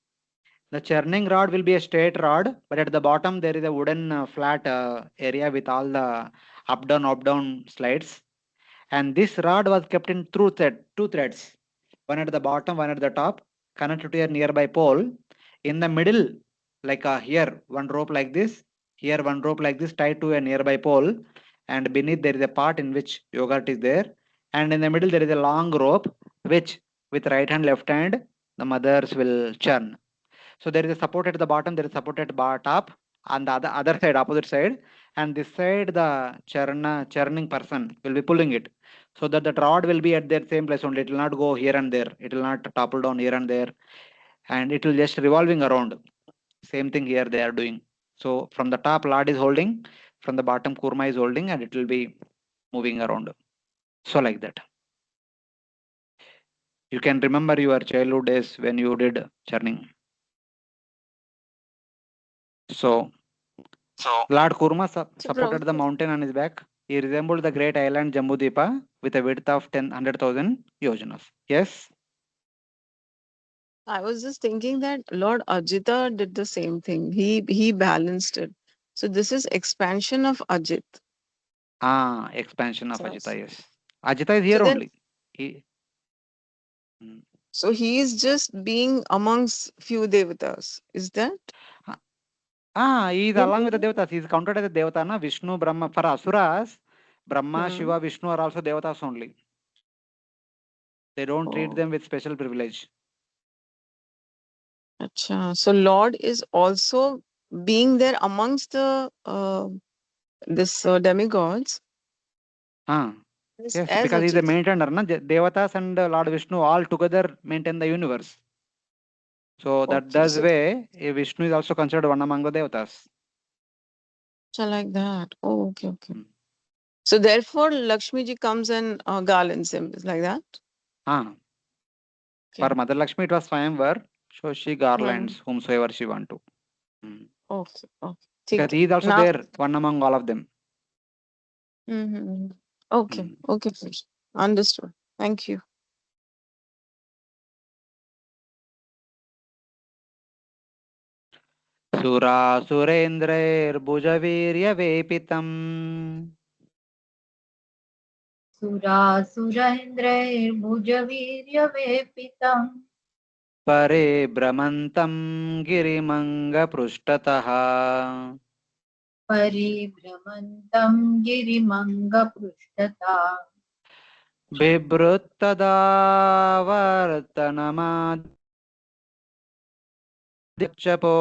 The churning rod will be a straight rod, but at the bottom there is a wooden flat area with all the up down slides. And this rod was kept in two threads, one at the bottom, one at the top, connected to a nearby pole. In the middle, like here, one rope like this, here one rope like this tied to a nearby pole, and beneath there is a part in which yogurt is there, and in the middle there is a long rope which with right hand, left hand, the mothers will churn. So there is a support at the bottom, there is support at top, on the other side, opposite side, and this side the churning person will be pulling it, so that the rod will be at that same place only. It will not go here and there. It will not topple down here and there, and it will just revolving around. Same thing here they are doing. So from the top, Lord is holding, from the bottom, Kurma is holding, and it will be moving around. So like that. You can remember your childhood days when you did churning. So Lord Kurma supported the mountain on his back. He resembled the great island Jambudipa with a width of 100,000 yojanas. Yes? I was just thinking that Lord Ajita did the same thing. He balanced it. So this is expansion of Ajit. Expansion of So, Ajita, yes. Ajita is here then, only. He, mm. so he is just being amongst few devatas. Is that? He is along with the devatas. He is counted as a devata, na? Vishnu, Brahma. For asuras, Brahma, Hmm. Shiva, Vishnu are also devatas only. They don't treat Oh, them with special privilege. acha. So Lord is also being there amongst the this demigods Yes, as because he is the Ajit. maintainer, na? Devatas and Lord Vishnu all together maintain the universe. So that Okay, does so way, Vishnu is also considered one among the devatas. like that. Oh, okay, okay. Mm. So therefore, Lakshmi ji comes and garlands him. Is like that. Ah, Okay. for Mother Lakshmi, it was Swayamvar, so she Hmm. garlands whomsoever she want to. Mm. Okay, okay. Because ठीक है. he is also Now. there, one among all of them. Mm-hmm. Okay, Mm. okay, please. Understood. Thank you. सुरासुरेन्द्रैर्भुजवीर्यवेपितम् सुरासुरेन्द्रैर्भुजवीर्यवेपितम् परिभ्रमन्तं गिरिमङ्गपृष्ठतः परिभ्रमन्तं गिरिमङ्गपृष्ठता बिभ्रुत्तदावर्तनमाद्यक्षपो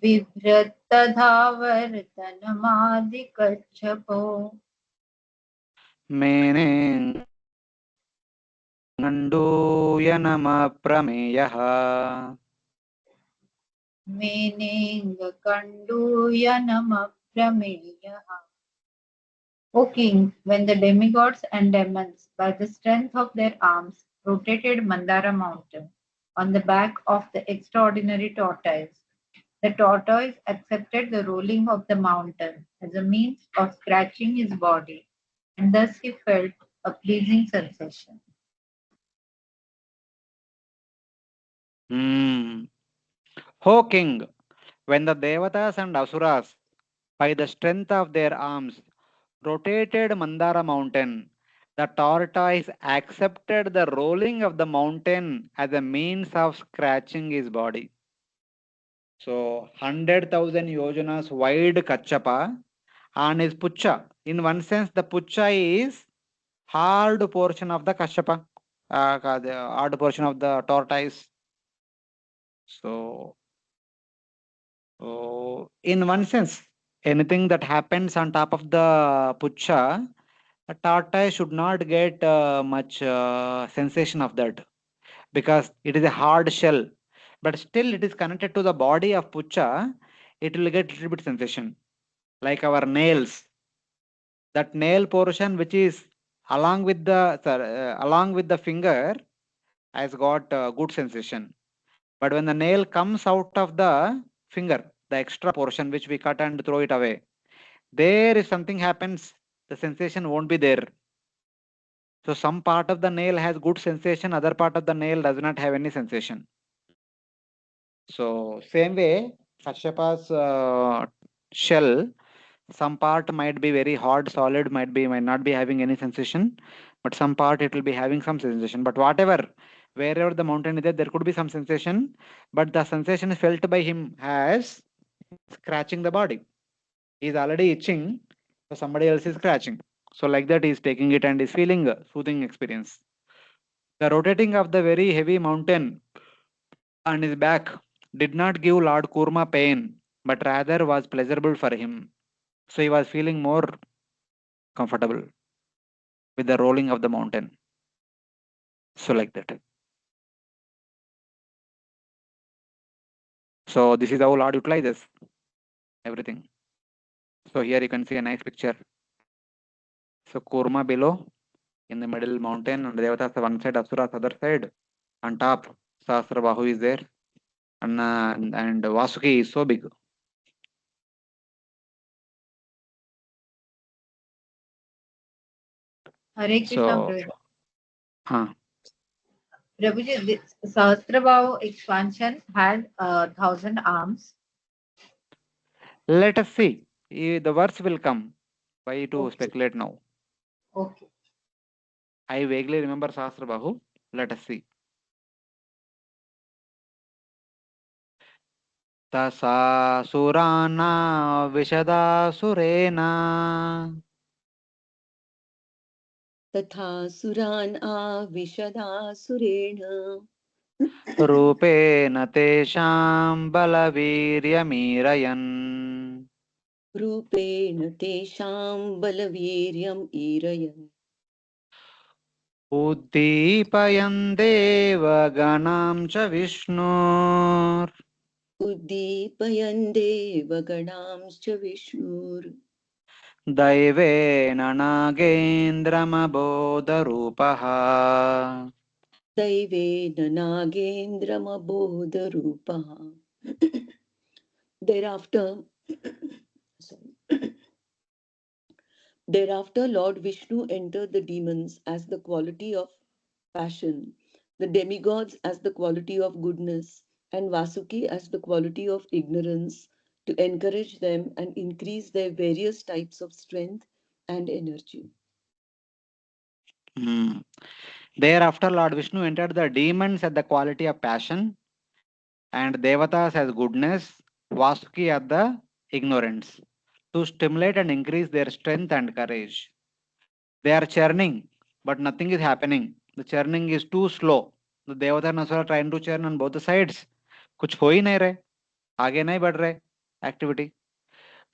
बिभ्रत्तधावर्तनमादिकच्छपो मेने गण्डूयनमप्रमेयः मेनेङ्गकण्डूयनमप्रमेयः. O king, when the demigods and demons, by the strength of their arms, rotated Mandara mountain on the back of the extraordinary tortoise, the tortoise accepted the rolling of the mountain as a means of scratching his body, and thus he felt a pleasing sensation. O king, when the devatas and asuras, by the strength of their arms, rotated Mandara mountain, the tortoise accepted the rolling of the mountain as a means of scratching his body. So 100,000 yojanas wide Kachapa on his pucha. In one sense, the pucha is hard portion of the Kashapa, the hard portion of the tortoise. So, in one sense, anything that happens on top of the pucha, a tortoise should not get much sensation of that because it is a hard shell. But still, it is connected to the body of pucha. It will get little bit sensation, like our nails. That nail portion, which is along with the finger, has got good sensation. But when the nail comes out of the finger, the extra portion which we cut and throw it away, there if something happens, the sensation won't be there. So some part of the nail has good sensation, other part of the nail does not have any sensation. So same way, Kashyap's shell, some part might be very hard, solid, might not be having any sensation, but some part it will be having some sensation. But whatever, wherever the mountain is there, there could be some sensation, but the sensation is felt by him as scratching the body. He is already itching, so somebody else is scratching. So like that, he is taking it and is feeling a soothing experience. The rotating of the very heavy mountain on his back did not give Lord Kurma pain, but rather was pleasurable for him. So he was feeling more comfortable with the rolling of the mountain. So like that. So this is how Lord utilizes everything. So here you can see a nice picture. So Kurma below, in the middle mountain, and Devatas one side, Asuras other side. On top, Sahasrabahu is there, and Vasuki is so big. Hare Krishna, So, Prabhuji. huh. Prabhuji, this Sahasrabhahu expansion had 1,000 arms. Let us see. The verse will come. Why to Okay. speculate now? Okay. I vaguely remember Sahasrabahu. Let us see. तसासुराना विशदासुरेण तथा सुरान् आविशदासुरेण रूपेण तेषां बलवीर्यमीरयन् रूपेण तेषां बलवीर्यम् ईरयन् उद्दीपयन् देवगणां च उद्दीपयन् देवगणांश्च विष्णुर् दैवेन नागेन्द्रमबोधरूपः दैवेन नागेन्द्रमबोधरूपः. Thereafter, sorry. Thereafter, Lord Vishnu entered the demons as the quality of passion, the demigods as the quality of goodness, and Vasuki as the quality of ignorance to encourage them and increase their various types of strength and energy. Thereafter, Lord Vishnu entered the demons at the quality of passion, and Devatas as goodness, Vasuki as the ignorance, to stimulate and increase their strength and courage. They are churning, but nothing is happening. The churning is too slow. The Devata and Asura are trying to churn on both the sides. कुछ हो ही नहीं रहे, आगे नहीं बढ़ रहे activity.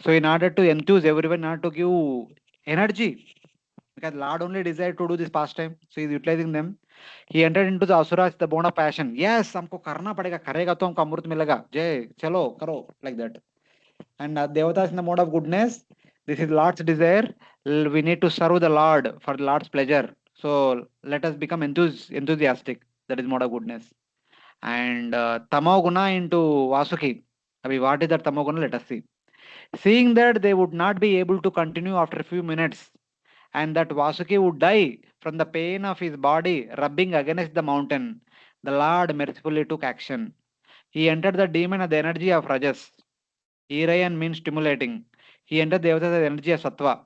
So in order to enthuse everyone, in order to give energy, because Lord only desired to do this pastime, so he is utilizing them. He entered into the asuras, the bone of passion. Yes, हमको करना पड़ेगा, करेगा तो हमको अमृत मिलेगा. जय, चलो करो, like that. And Devatas in the mode of goodness. This is Lord's desire. We need to serve the Lord for the Lord's pleasure. So let us become enthusiastic. That is mode of goodness. And Tamoguna into Vasuki. Abhi, what is that Tamoguna? Let us see. Seeing that they would not be able to continue after a few minutes, and that Vasuki would die from the pain of his body rubbing against the mountain, the Lord mercifully took action. He entered the demon of the energy of Rajas. Irayan means stimulating. He entered Devatas as the energy of Sattva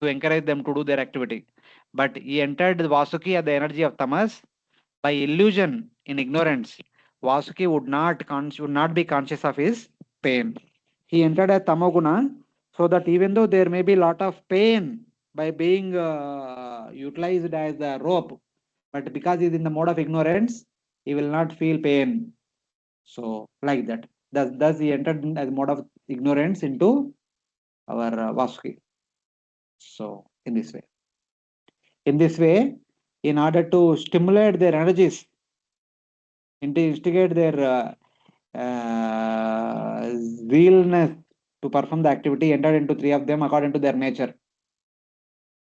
to encourage them to do their activity. But he entered Vasuki as the energy of Tamas by illusion in ignorance. Vasuki would not be conscious of his pain. He entered as Tamoguna so that even though there may be a lot of pain by being utilized as a rope, but because he is in the mode of ignorance, he will not feel pain. So, like that. Thus he entered as mode of ignorance into our Vasuki. So, in this way, in order to stimulate their energies, and to instigate their zealness to perform the activity, entered into three of them according to their nature.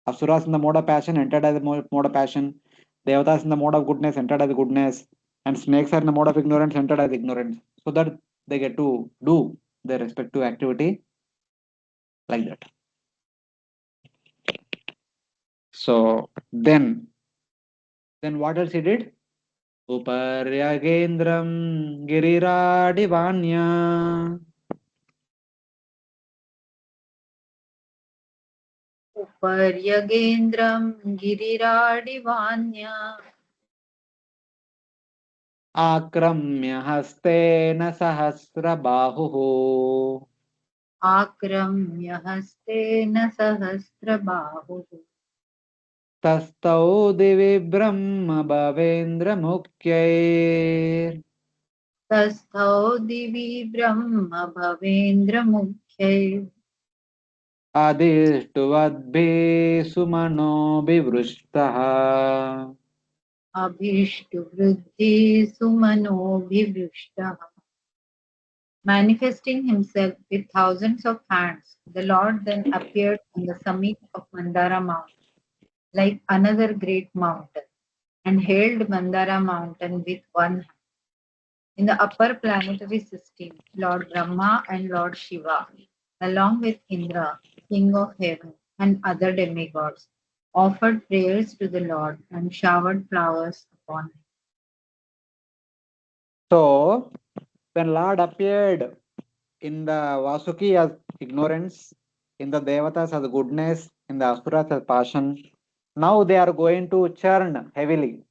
Asuras in the mode of passion entered as the mode of passion. Devatas in the mode of goodness entered as goodness. And snakes are in the mode of ignorance entered as ignorance. So that they get to do their respective activity like that. So then what else he did? Uparyagendram giriradivanya. Uparyagendram giriradivanya आक्रम्य हस्तेन सहस्रबाहुः akramya hastena sahasrabahuः तस्थौ दिवि ब्रह्म भवेन्द्रमुख्यैर् तस्थौ दिवि ब्रह्म भवेन्द्रमुख्यैः अधिष्टुवद्भिः सुमनोभिवृष्टः abhishtu-vruddhi sumano-bhivrishtah. Manifesting himself with thousands of hands, the Lord then appeared on the summit of Mandara mountain, like another great mountain, and held Mandara mountain with one hand. In the upper planetary system, Lord Brahma and Lord Shiva, along with Indra, king of heaven, and other demigods, offered prayers to the Lord and showered flowers upon him. So when Lord appeared in the Vasuki as ignorance, in the Devatas as goodness, in the Asuras as passion. Now they are going to churn heavily.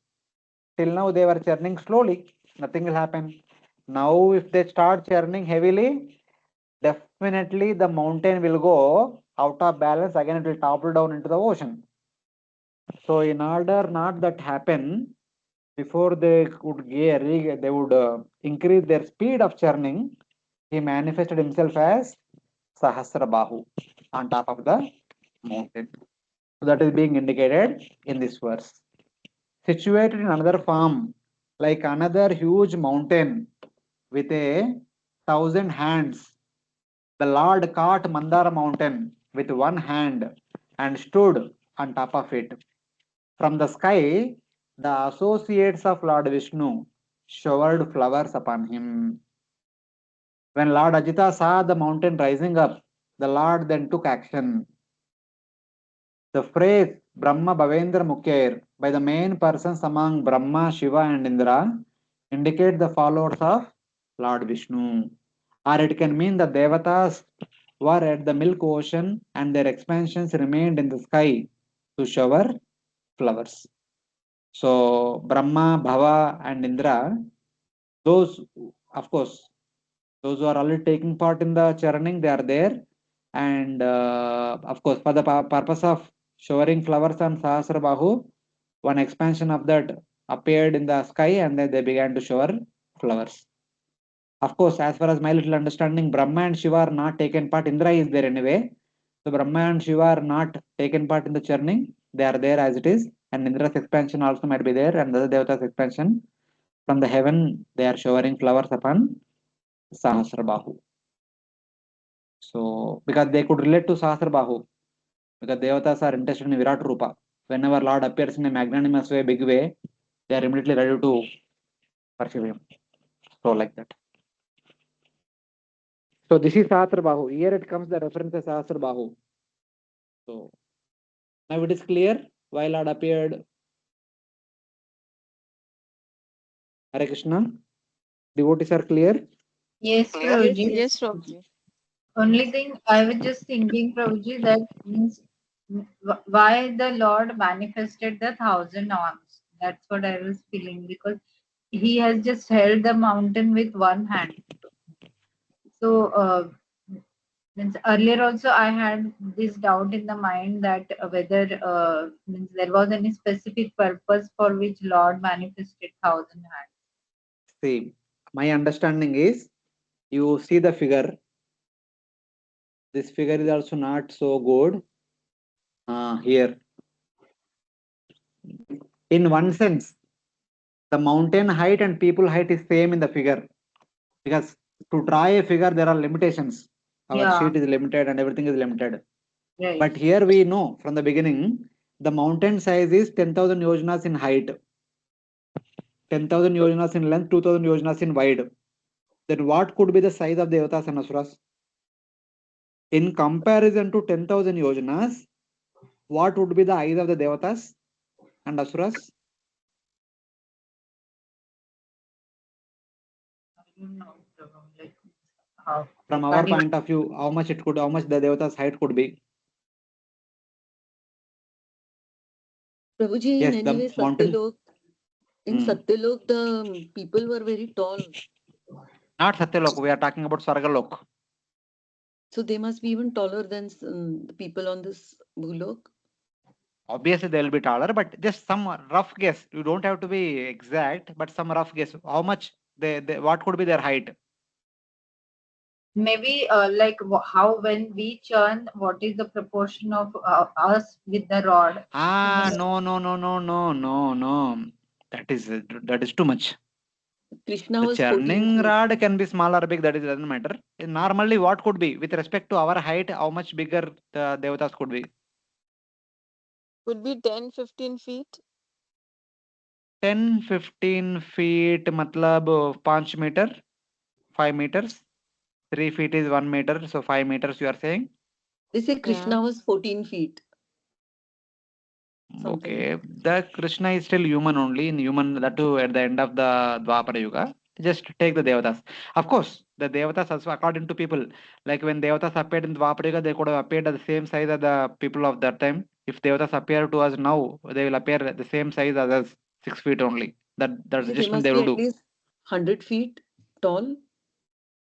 Till now they were churning slowly, nothing will happen. Now, if they start churning heavily, definitely the mountain will go out of balance, again it will topple down into the ocean. So, in order not that happen, before they could they would increase their speed of churning, he manifested himself as Sahasrabahu on top of the mountain. So that is being indicated in this verse. Situated in another form, like another huge mountain with 1,000 hands, the Lord caught Mandara mountain with one hand and stood on top of it. From the sky, the associates of Lord Vishnu showered flowers upon him. When Lord Ajita saw the mountain rising up, the Lord then took action. The phrase Brahma Bhavendra Mukher by the main persons among Brahma, Shiva, and Indra indicate the followers of Lord Vishnu. Or it can mean the Devatas were at the milk ocean and their expansions remained in the sky to shower flowers. So Brahma, Bhava, and Indra, those, of course, those who are already taking part in the churning, they are there. And of course, for the purpose of showering flowers on Sahasrabahu, one expansion of that appeared in the sky and then they began to shower flowers. Of course, as far as my little understanding, Brahma and Shiva are not taken part. Indra is there anyway. So Brahma and Shiva are not taken part in the churning. They are there as it is. And Indra's expansion also might be there. And the other Devata's expansion from the heaven, they are showering flowers upon Sahasrabahu. So, because they could relate to Sahasrabahu, because Devatas are interested in Virat Rupa. Whenever Lord appears in a magnanimous way, big way, they are immediately ready to worship him. So, like that. So, this is Sahasrabahu. Here it comes the reference as Sahasrabahu. So, now it is clear why Lord appeared. Hare Krishna. Devotees are clear? Yes, Prabhuji. Yes, Prabhuji. Only thing I was just thinking, Prabhuji, that means why the Lord manifested the 1,000 arms. That's what I was feeling, because he has just held the mountain with one hand. So means earlier also I had this doubt in the mind that whether means there was any specific purpose for which Lord manifested 1,000 hands. See, my understanding is you see the figure. This figure is also not so good here. In one sense, the mountain height and people height is same in the figure, because to draw a figure there are limitations. Our Yeah. sheet is limited and everything is limited. Right. But here we know from the beginning the mountain size is 10,000 yojanas in height, 10,000 yojanas in length, 2,000 yojanas in wide. Then what could be the size of the devatas and asuras? In comparison to 10,000 yojanas, what would be the eyes of the devatas and asuras? I don't know, like how. From I our can't even- point of view, how much the devatas height could be? Prabhuji, Yes, in the any way, mountain. Satyalok, in Satyalok, the people were very tall. Not Satyalok, we are talking about Swargalok. So they must be even taller than the people on this Bhulok. Obviously, they will be taller, but just some rough guess. You don't have to be exact, but some rough guess. How much what could be their height? Maybe like how when we churn, what is the proportion of us with the rod? No. That is too much. Krishna The was 14 churning feet. rod can be small or big, that is doesn't matter. Normally, what could be with respect to our height? How much bigger the devatas could be? Could be 10, 15 feet. 10-15 feet, matlab 5 meter, 5 meters. 3 feet is 1 meter, so 5 meters. You are saying? They say Krishna Yeah. was 14 feet. Something. Okay, the Krishna is still human only, in human, that too at the end of the Dwapara Yuga. just take the devatas. Of course, the devatas also according to people. Like when devatas appeared in Dwapara, they could have appeared at the same size as the people of that time. If devatas appear to us now, they will appear at the same size as us, 6 feet only. That's They suggestion they must be will at do. least 100 feet tall.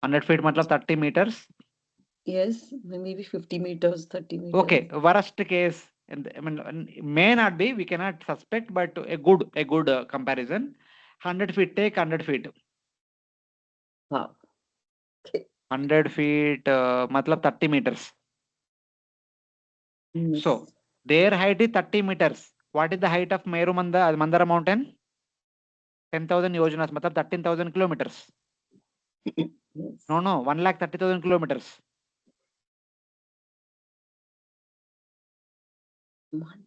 100 feet, matlab 30 meters. Yes, maybe 50 meters, 30 meters. Okay, worst case, and I mean, may not be. We cannot suspect, but a good comparison. 100 feet. Take 100 feet. Wow. Okay. 100 feet, matlab 30 meters. Yes. So their height is 30 meters. What is the height of Mandara mountain? 10,000 yojanas, matlab 13,000 kilometers. Yes. No, 1,30,000 kilometers. One.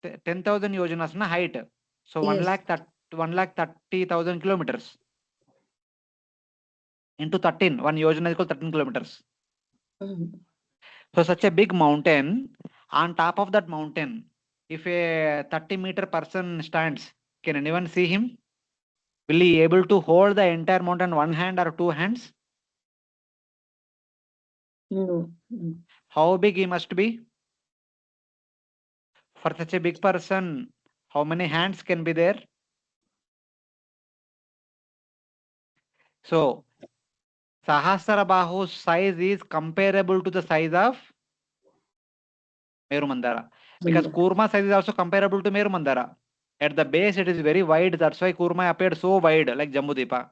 10,000 yojanas na height. So Yes. 1,30,000 kilometers into 13. One yojana is equal 13 kilometers. Mhm. So such a big mountain, on top of that mountain, if a 30-meter person stands, can anyone see him? Will he able to hold the entire mountain one hand or two hands? No. No. How big he must be? For such a big person, how many hands can be there? So Sahasrabahu's size is comparable to the size of Meru Mandara. Because Mandara. Kurma size is also comparable to Meru Mandara. At the base, it is very wide. That's why Kurma appeared so wide, like Jambudipa.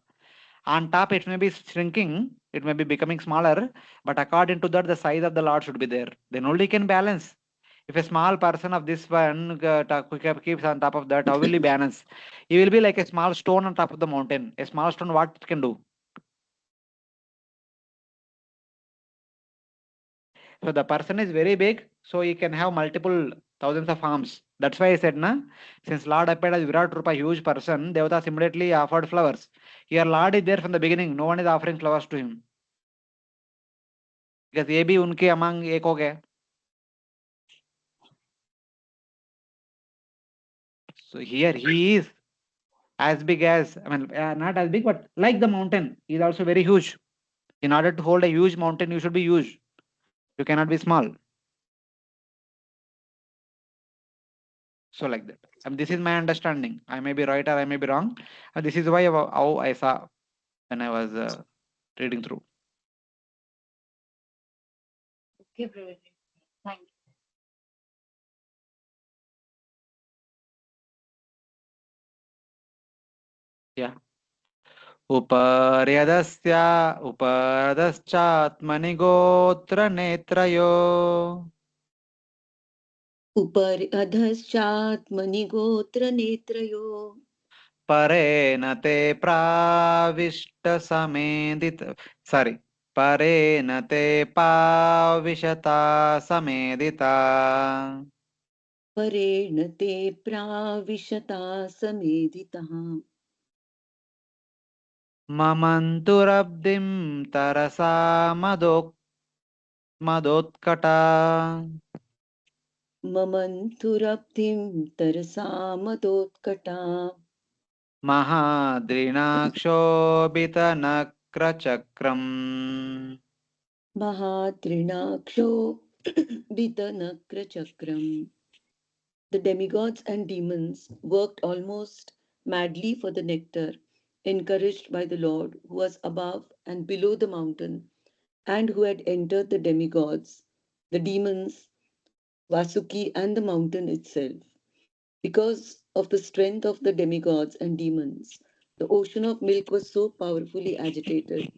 On top, it may be shrinking. It may be becoming smaller. But according to that, the size of the Lord should be there. Then only can balance. If a small person of this one keeps on top of that, how will he balance? He will be like a small stone on top of the mountain. A small stone, what it can do? So the person is very big, so he can have multiple thousands of arms. That's why I said, na, since Lord appeared as Virat Rupa, huge person, Devatas immediately offered flowers. Here Lord is there from the beginning. No one is offering flowers to him. Because ये भी उनके among एक हो गए. So here he is as big as, I mean, not as big, but like the mountain. He is also very huge. In order to hold a huge mountain, you should be huge. You cannot be small. So like that. This is my understanding. I may be right or I may be wrong. This is why how I saw when I was reading through. Okay, Prabhuji. Thank you. Yeah. उपर्यदस्य उपरदश्चात्मनि गोत्र नेत्रयो उपरि अधश्चात्मनि गोत्रनेत्रयो परेण ते प्राविष्ट समेदित sorry परेण ते पाविशता समेदिता परेण ते प्राविशता समेधितः ममन्तुरब्धिं तरसा मदोत्कटा ममन्थुरब्धिं तरसा Madotkata महाद्रिणाक्षोभितनक्रचक्रम् महात्रिणाक्षो बितनक्रचक्रम्. The demigods and demons worked almost madly for the nectar, encouraged by the Lord, who was above and below the mountain, and who had entered the demigods, the demons, Vasuki, and the mountain itself. Because of the strength of the demigods and demons, the ocean of milk was so powerfully agitated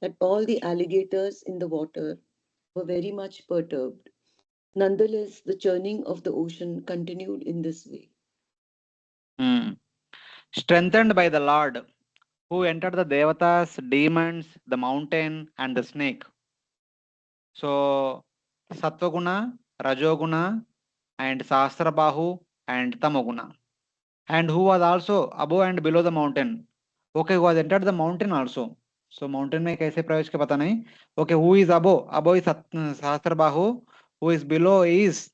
that all the alligators in the water were very much perturbed. Nonetheless, the churning of the ocean continued in this way. Strengthened by the Lord, who entered the Devatas, demons, the mountain, and the snake. So, Satvaguna, Rajoguna, and Sahasrabahu, and Tamoguna. And who was also above and below the mountain. Okay, who has entered the mountain also. So, mountain में कैसे प्रवेश के पता नहीं. Okay, who is above? Above is Sahasrabahu. Who is below is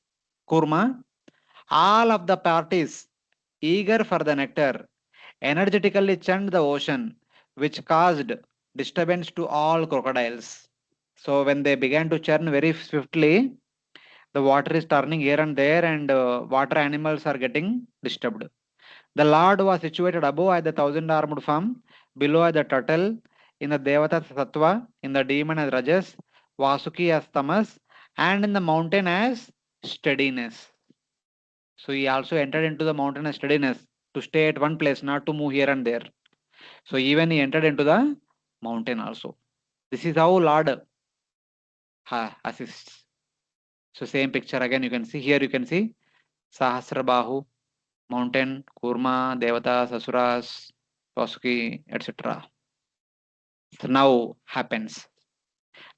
Kurma. All of the parties eager for the nectar energetically churned the ocean which caused disturbance to all crocodiles. So when they began to churn very swiftly, the water is turning here and there, and water animals are getting disturbed. The Lord was situated above as the thousand armed form, below as the turtle, in the Devata Sattva, in the demon as Rajas, Vasuki as Tamas, and in the mountain as steadiness. So he also entered into the mountain as steadiness, to stay at one place, not to move here and there. So even he entered into the mountain also. This is how Lord assists. So same picture again you can see here. You can see Sahasrabahu, mountain, Kurma, Devata, Sasuras, Vasuki, etc. So now happens.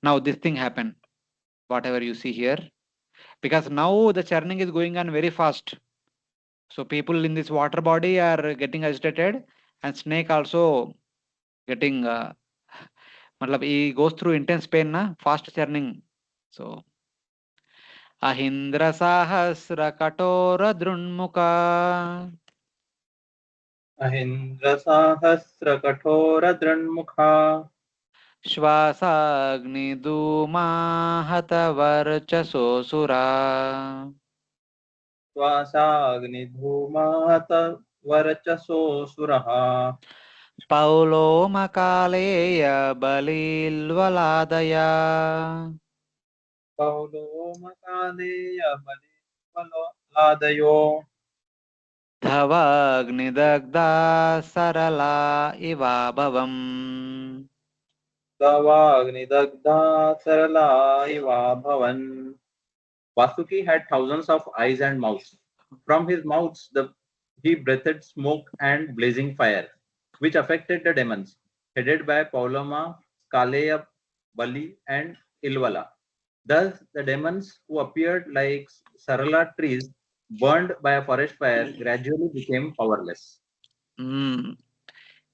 Now this thing happened. Whatever you see here, because now the churning is going on very fast. So people in this water body are getting agitated, and snake also getting. Matlab he goes through intense pain na fast churning. So Ahindra Sahasra Katora Drunmuka Ahindra-sahasra-kathora-dranmukha Shwasagni Duma Varchasosura Svasa-agni-dhuma-hata-varachaso-suraha Paulo Makaleya Balilvaladaya Paulo-makaleya-bali-palo-ladayo Dhavagni Sarala Ivabhavam. Dava-agni-dagdha sarala-iva bhavan. Vasuki had thousands of eyes and mouths. From his mouths, he breathed smoke and blazing fire, which affected the demons, headed by Paulama, Kaleya, Bali, and Ilvala. Thus, the demons who appeared like Sarala trees burned by a forest fire gradually became powerless. Mm.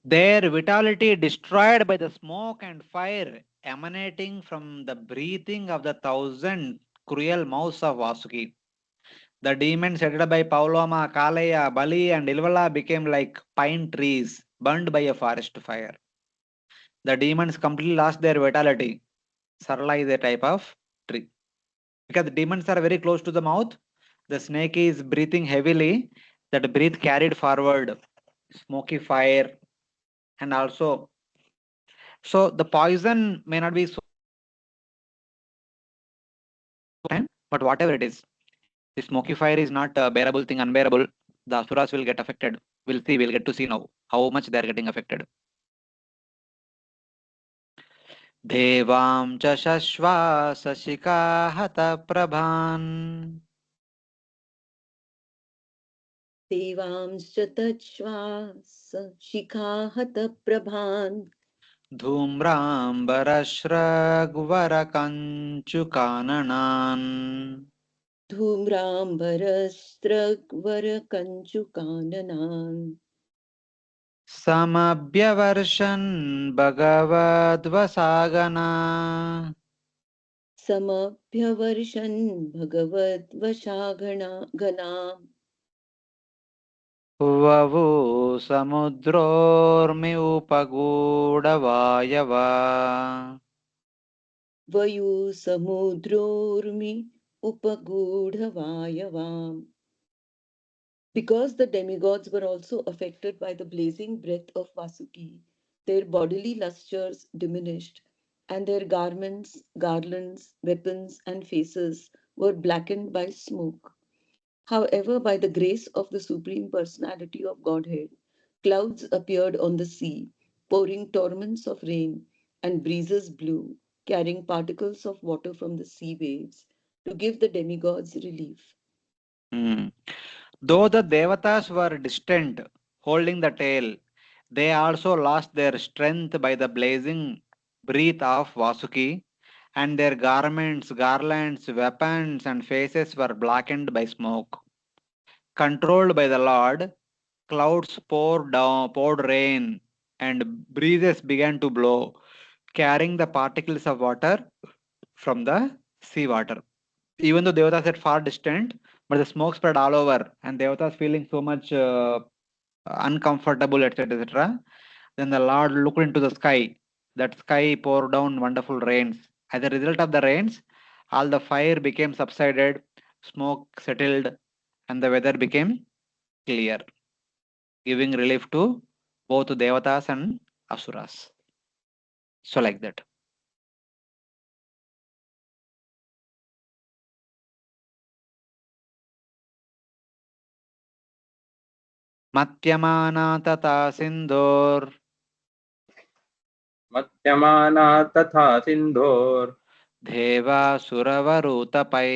Their vitality destroyed by the smoke and fire emanating from the breathing of the thousand cruel mouths of Vasuki. The demons headed by Pauloma, Kaleya, Bali, and Ilvala became like pine trees burned by a forest fire. The demons completely lost their vitality. Sarala is a type of tree. Because the demons are very close to the mouth, the snake is breathing heavily. That breath carried forward smoky fire, and also so the poison may not be so time, but whatever it is, the smoky fire is not a bearable thing, unbearable. The asuras will get affected. We'll get to see now how much they are getting affected. Devam cha shashva hata prabhan देवांश्च तच्छ्वास शिखाहत प्रभान् धूम्राम्बरश्रग्वरकञ्चुकाननान् धूम्राम्बरस्त्रवरकञ्चुकाननान् समभ्यवर्षन् भगवद्वसागना समभ्यवर्षन् भगवद्वशाघना गणाम् ववो समुद्रोर्मि उपगूढवायवा वयुसमुद्रोर्मि उपगूढवायवाम्. Because the demigods were also affected by the blazing breath of Vasuki, their bodily lustures diminished, and their garments, garlands, weapons, and faces were blackened by smoke. However, by the grace of the Supreme Personality of Godhead, clouds appeared on the sea, pouring torrents of rain, and breezes blew, carrying particles of water from the sea waves to give the demigods relief. Hmm. Though the devatas were distant, holding the tail, they also lost their strength by the blazing breath of Vasuki, and their garments, garlands, weapons, and faces were blackened by smoke. Controlled by the Lord, clouds poured rain, and breezes began to blow, carrying the particles of water from the sea water. Even though devatas are far distant, but the smoke spread all over, and devatas feeling so much uncomfortable, etc., etc. Then the Lord looked into the sky. That sky poured down wonderful rains. As a result of the rains, all the fire became subsided, smoke settled, and the weather became clear, giving relief to both Devatas and Asuras. So, like that. मत्यमाना तथा सिन्धोर् मत्यमाना तथा सिन्धोर् देवासुरवरुतपै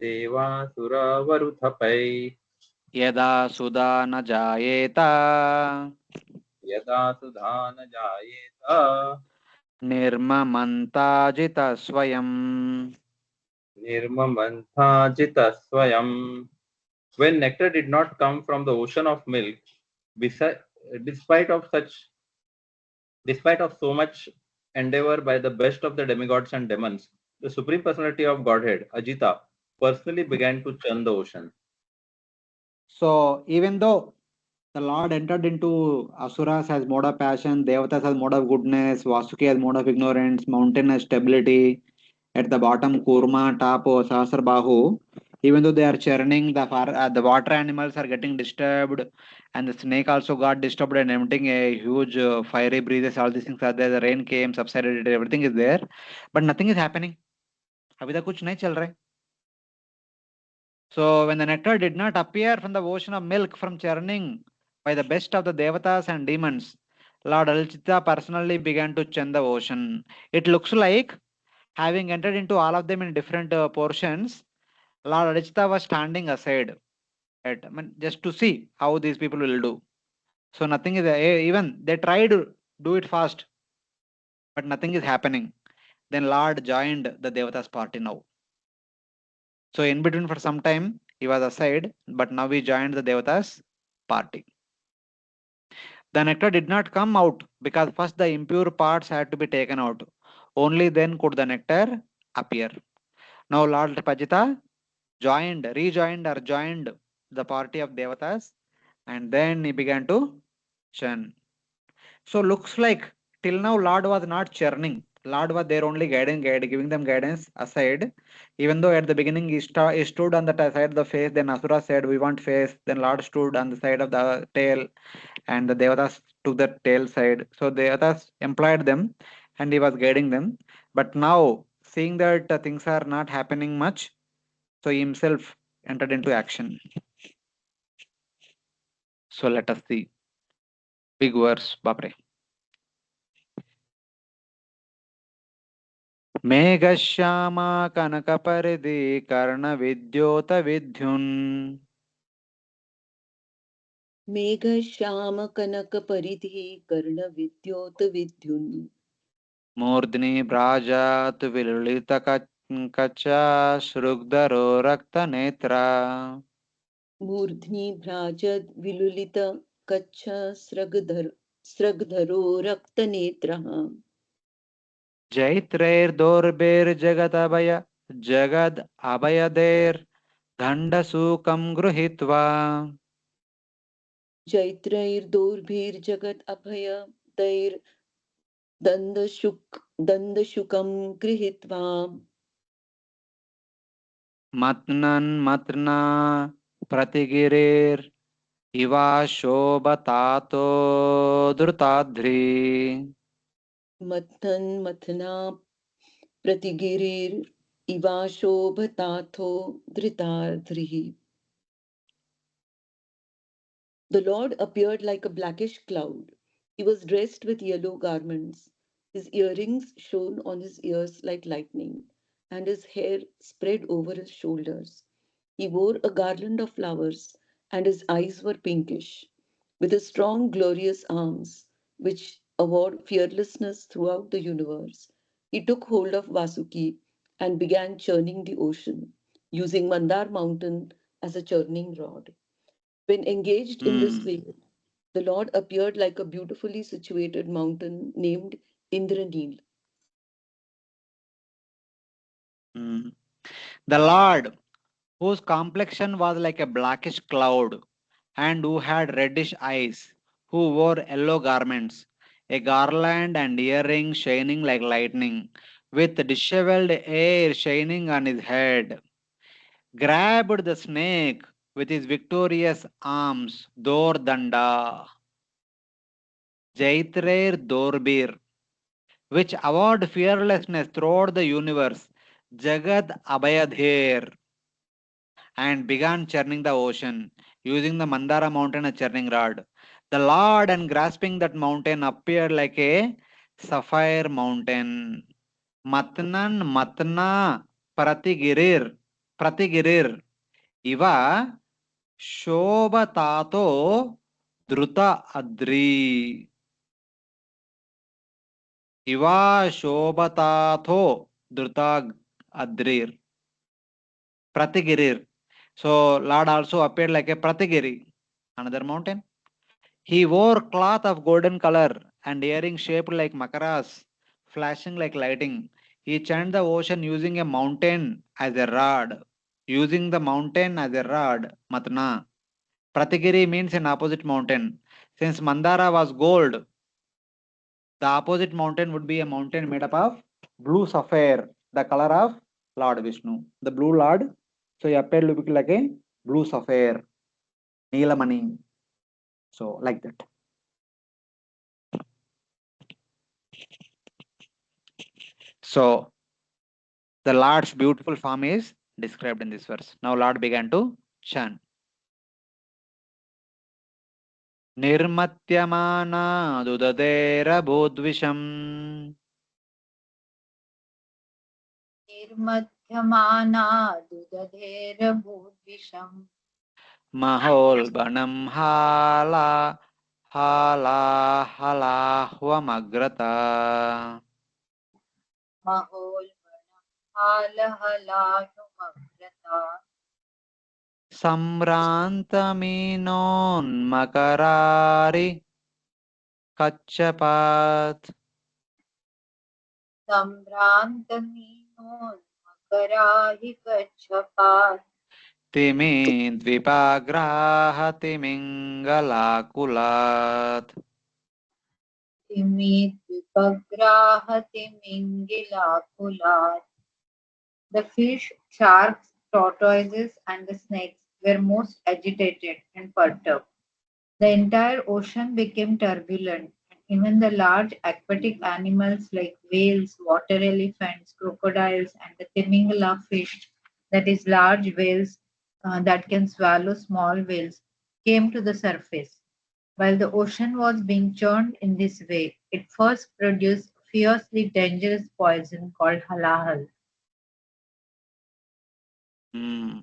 देवासुरवरुथपै यदा सुधा न जायेत यदा सुधा न जायेत निर्ममन्ताजितस्वयम्. निर्ममन्थाजितस्वयम्. When nectar did not come from the ocean of milk, besi- despite of such despite of so much endeavor by the best of the demigods and demons, the supreme personality of Godhead, Ajita, personally began to churn the ocean. So, even though the Lord entered into Asuras as mode of passion, Devatas as mode of goodness, Vasuki as mode of ignorance, mountain as stability, at the bottom Kurma, top Sahasrabahu, even though they are churning, the water animals are getting disturbed, and the snake also got disturbed and emitting a huge fiery breezes, all these things are there, the rain came, subsided, everything is there, but nothing is happening. अभी तक कुछ नहीं चल रहा है. So when the nectar did not appear from the ocean of milk from churning by the best of the devatas and demons, Lord Alchita personally began to churn the ocean. It looks like, having entered into all of them in different portions, Lord Alchita was standing aside just to see how these people will do. So nothing is even they tried to do it fast, but nothing is happening. Then Lord joined the devatas party now. So in between for some time he was aside, but now he joined the Devatas party. The nectar did not come out because first the impure parts had to be taken out. Only then could the nectar appear. Now Lord Pajita rejoined or joined the party of Devatas, and then he began to churn. So looks like till now Lord was not churning. Lord was there only giving them guidance aside. Even though at the beginning he stood on the side of the face, then Asura said, "We want face." Then Lord stood on the side of the tail, and the Devatas took the tail side. So Devatas employed them, and he was guiding them. But now, seeing that things are not happening much, so he himself entered into action. So let us see. Big verse, Bapre. मेघश्यामा कनकपरिधि कर्णविद्योतविद्युन् मेघश्यामकनकपरिधिः कर्णविद्योतविद्युन् मूर्ध्नि भ्राजात् विललितकचा रक्तनेत्रा. मूर्ध्नि भ्राजद् स्रग्धरो रक्तनेत्रः जैत्रैर्दोर्भिर्जगदभय जगद अभयदैर्दण्डसूकं गृहीत्वा जैत्रैर्दोर्भिर्जगत् दन्दशुकं गृहीत्वा मत्नन् प्रतिगिरिर् Eva शोभतातो धृताध्री. मथना प्रतिगिरिरिवाशोभताथो धृतार्ध्रिः. The Lord appeared like a blackish cloud. He was dressed with yellow garments. His earrings shone on his ears like lightning, and his hair spread over his shoulders. He wore a garland of flowers, and his eyes were pinkish. With his strong, glorious arms, which award fearlessness throughout the universe, he took hold of Vasuki and began churning the ocean, using Mandar mountain as a churning rod. When engaged in this Hmm. way, the Lord appeared like a beautifully situated mountain named Indranil. Hmm. The Lord, whose complexion was like a blackish cloud, and who had reddish eyes, who wore yellow garments, a garland and earrings shining like lightning, with disheveled hair shining on his head, grabbed the snake with his victorious arms, Dor Danda, Jaitrer Dorbir, which award fearlessness throughout the universe, Jagad Abhayadher, and began churning the ocean, using the Mandara mountain as churning rod. The Lord, and grasping that mountain, appeared like a sapphire mountain. Matnan Matna Pratigirir, Pratigirir, Iva Shobatato Druta Adri. Iva Shobatato Druta Adrir. Pratigirir. So Lord also appeared like a Pratigiri, another mountain. He wore cloth of golden color and earrings shaped like makaras, flashing like lighting. He churned the ocean using a mountain as a rod. Using the mountain as a rod, Matna. Pratigiri means an opposite mountain. Since Mandara was gold, the opposite mountain would be a mountain made up of blue sapphire, the color of Lord Vishnu. The blue Lord. So he appeared to be like a blue sapphire, Neelamani. So like that. So the Lord's beautiful form is described in this verse. Now Lord began to chant. Nirmatyamana dudadera bodvisham निर्मध्यमाना दुदधेरभूद्विषम् mahol banam hala halahwamagrata महोल्बणम् हालहलायुमग्रता samrantaminonmakarari kachapat सम्भ्रान्तमीनोन्मकरा हि कच्छपात् तिमे द्विपाग्राहतिमिङ्गलाकुलात् तिमिद्विपग्राहतिमिङ्गिलाकुलात्. The fish, sharks, tortoises, and the snakes were most agitated and perturbed. The entire ocean became turbulent, and even the large aquatic animals like whales, water elephants, crocodiles, and the timingala fish, that is, large whales that can swallow small whales, came to the surface. While the ocean was being churned in this way, it first produced fiercely dangerous poison called halahal. Hmm.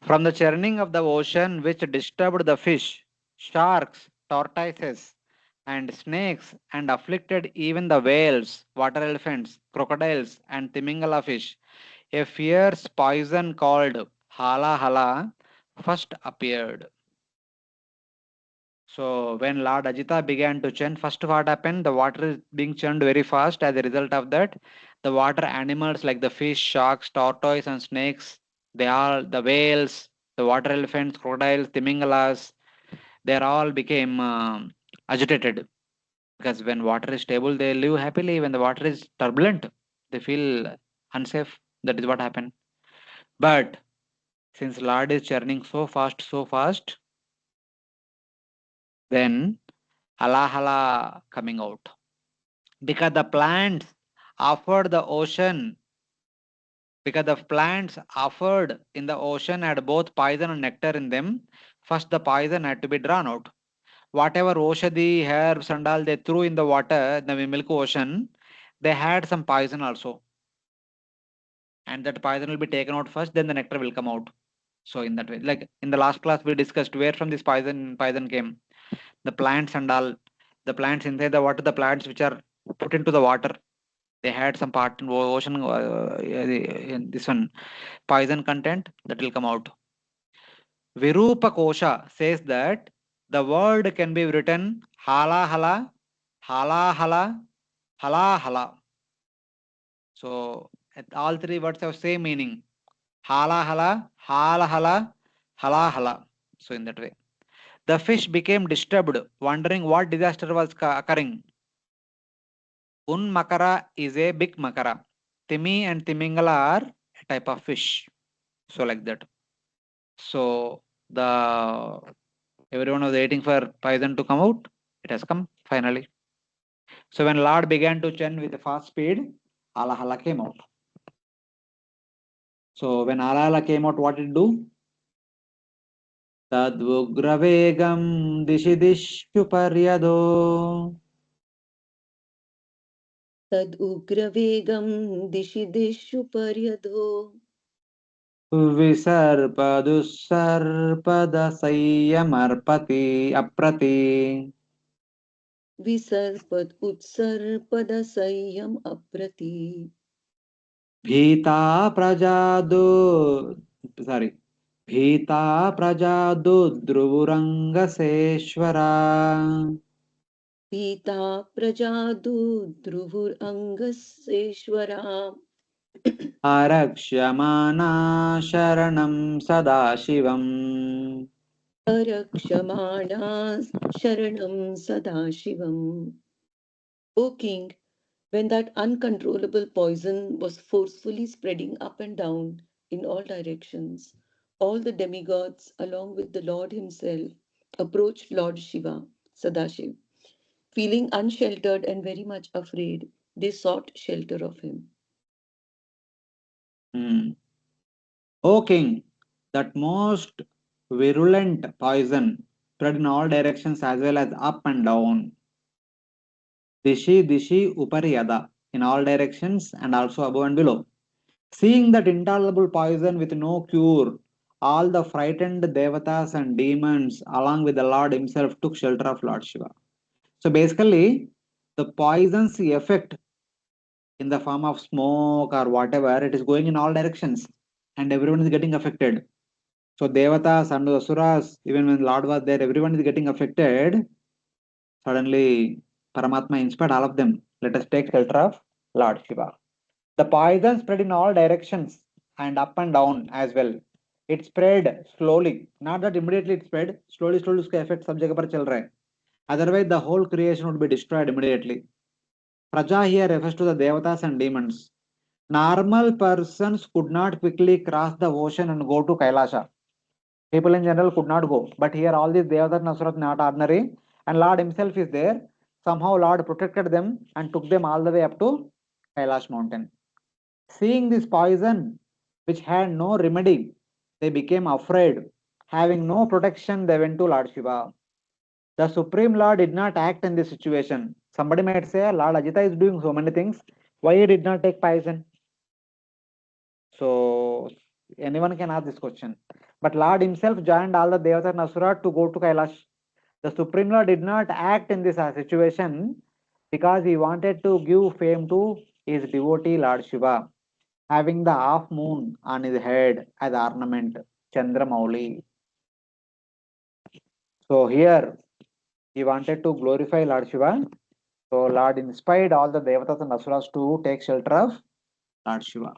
From the churning of the ocean which disturbed the fish, sharks, tortoises, and snakes, and afflicted even the whales, water elephants, crocodiles, and timingala fish, a fierce poison called Halahala first appeared. So when Lord Ajita began to churn, first what happened? The water is being churned very fast. As a result of that, the water animals like the fish, sharks, tortoise, and snakes, they all, the whales, the water elephants, crocodiles, timingalas, they all became agitated, because when water is stable, they live happily. When the water is turbulent, they feel unsafe. That is what happened. But since Lord is churning so fast, then Halahala coming out. Because the plants offered the ocean, because the plants offered in the ocean had both poison and nectar in them, first the poison had to be drawn out. Whatever oshadi, herbs, and all they threw in the water, the milk ocean, they had some poison also. And that poison will be taken out first, then the nectar will come out. So in that way, like in the last class we discussed where from this poison came. The plants and all, the plants inside the water, the plants which are put into the water, they had some part in ocean, in this one poison content that will come out. Virupa Kosha says that the word can be written Halahala, Halahala, Halahala. So all three words have same meaning. Halahala, Halahala, Halahala. So in that way. The fish became disturbed, wondering what disaster was occurring. Un makara is a big makara. Timi and timingala are a type of fish. So like that. So the everyone was waiting for poison to come out. It has come finally. So when Lord began to churn with a fast speed, Halahala came out. So when Halahala came out, what did it do? Tadvugravegam dishi dishu paryado Tad ugravegam dishi dishu paryadho visarpadusarpada sayyamarpati aprati visarpad utsarpada sayyam aprati भीता प्रजादो sorry भीता प्रजादो ध्रुवुरंगसेश्वरा pita prajadu druvur angaseshwara आरक्ष्यमाणा शरणं Sadasivam arakshamana sharanam sadashivam. O king, when that uncontrollable poison was forcefully spreading up and down in all directions, all the demigods, along with the Lord himself, approached Lord Shiva, Sadashiv. Feeling unsheltered and very much afraid, they sought shelter of him. Hmm. O king, that most virulent poison spread in all directions as well as up and down. Dishi dishi upari yada, in all directions and also above and below. Seeing that intolerable poison with no cure, all the frightened devatas and demons, along with the Lord himself, took shelter of Lord Shiva. So basically, the poison's effect in the form of smoke or whatever, it is going in all directions, and everyone is getting affected. So devatas and asuras, even when Lord was there, everyone is getting affected. Suddenly, Paramatma inspired all of them. Let us take shelter of Lord Shiva. The poison spread in all directions and up and down as well. It spread slowly, not that immediately it spread, slowly, slowly उसका effect सब जगह पर चल रहा है. Otherwise, the whole creation would be destroyed immediately. Praja here refers to the devatas and demons. Normal persons could not quickly cross the ocean and go to Kailasha. People in general could not go. But here all these devatas and asuras not ordinary. And Lord himself is there. Somehow Lord protected them and took them all the way up to Kailash mountain. Seeing this poison, which had no remedy, they became afraid. Having no protection, they went to Lord Shiva. The Supreme Lord did not act in this situation. Somebody might say, Lord Ajita is doing so many things. Why he did not take poison? So anyone can ask this question. But Lord himself joined all the Devatas and Asura to go to Kailash. The Supreme Lord did not act in this situation because he wanted to give fame to his devotee Lord Shiva, having the half moon on his head as ornament, Chandramauli. So here he wanted to glorify Lord Shiva. So Lord inspired all the Devatas and Asuras to take shelter of Lord Shiva.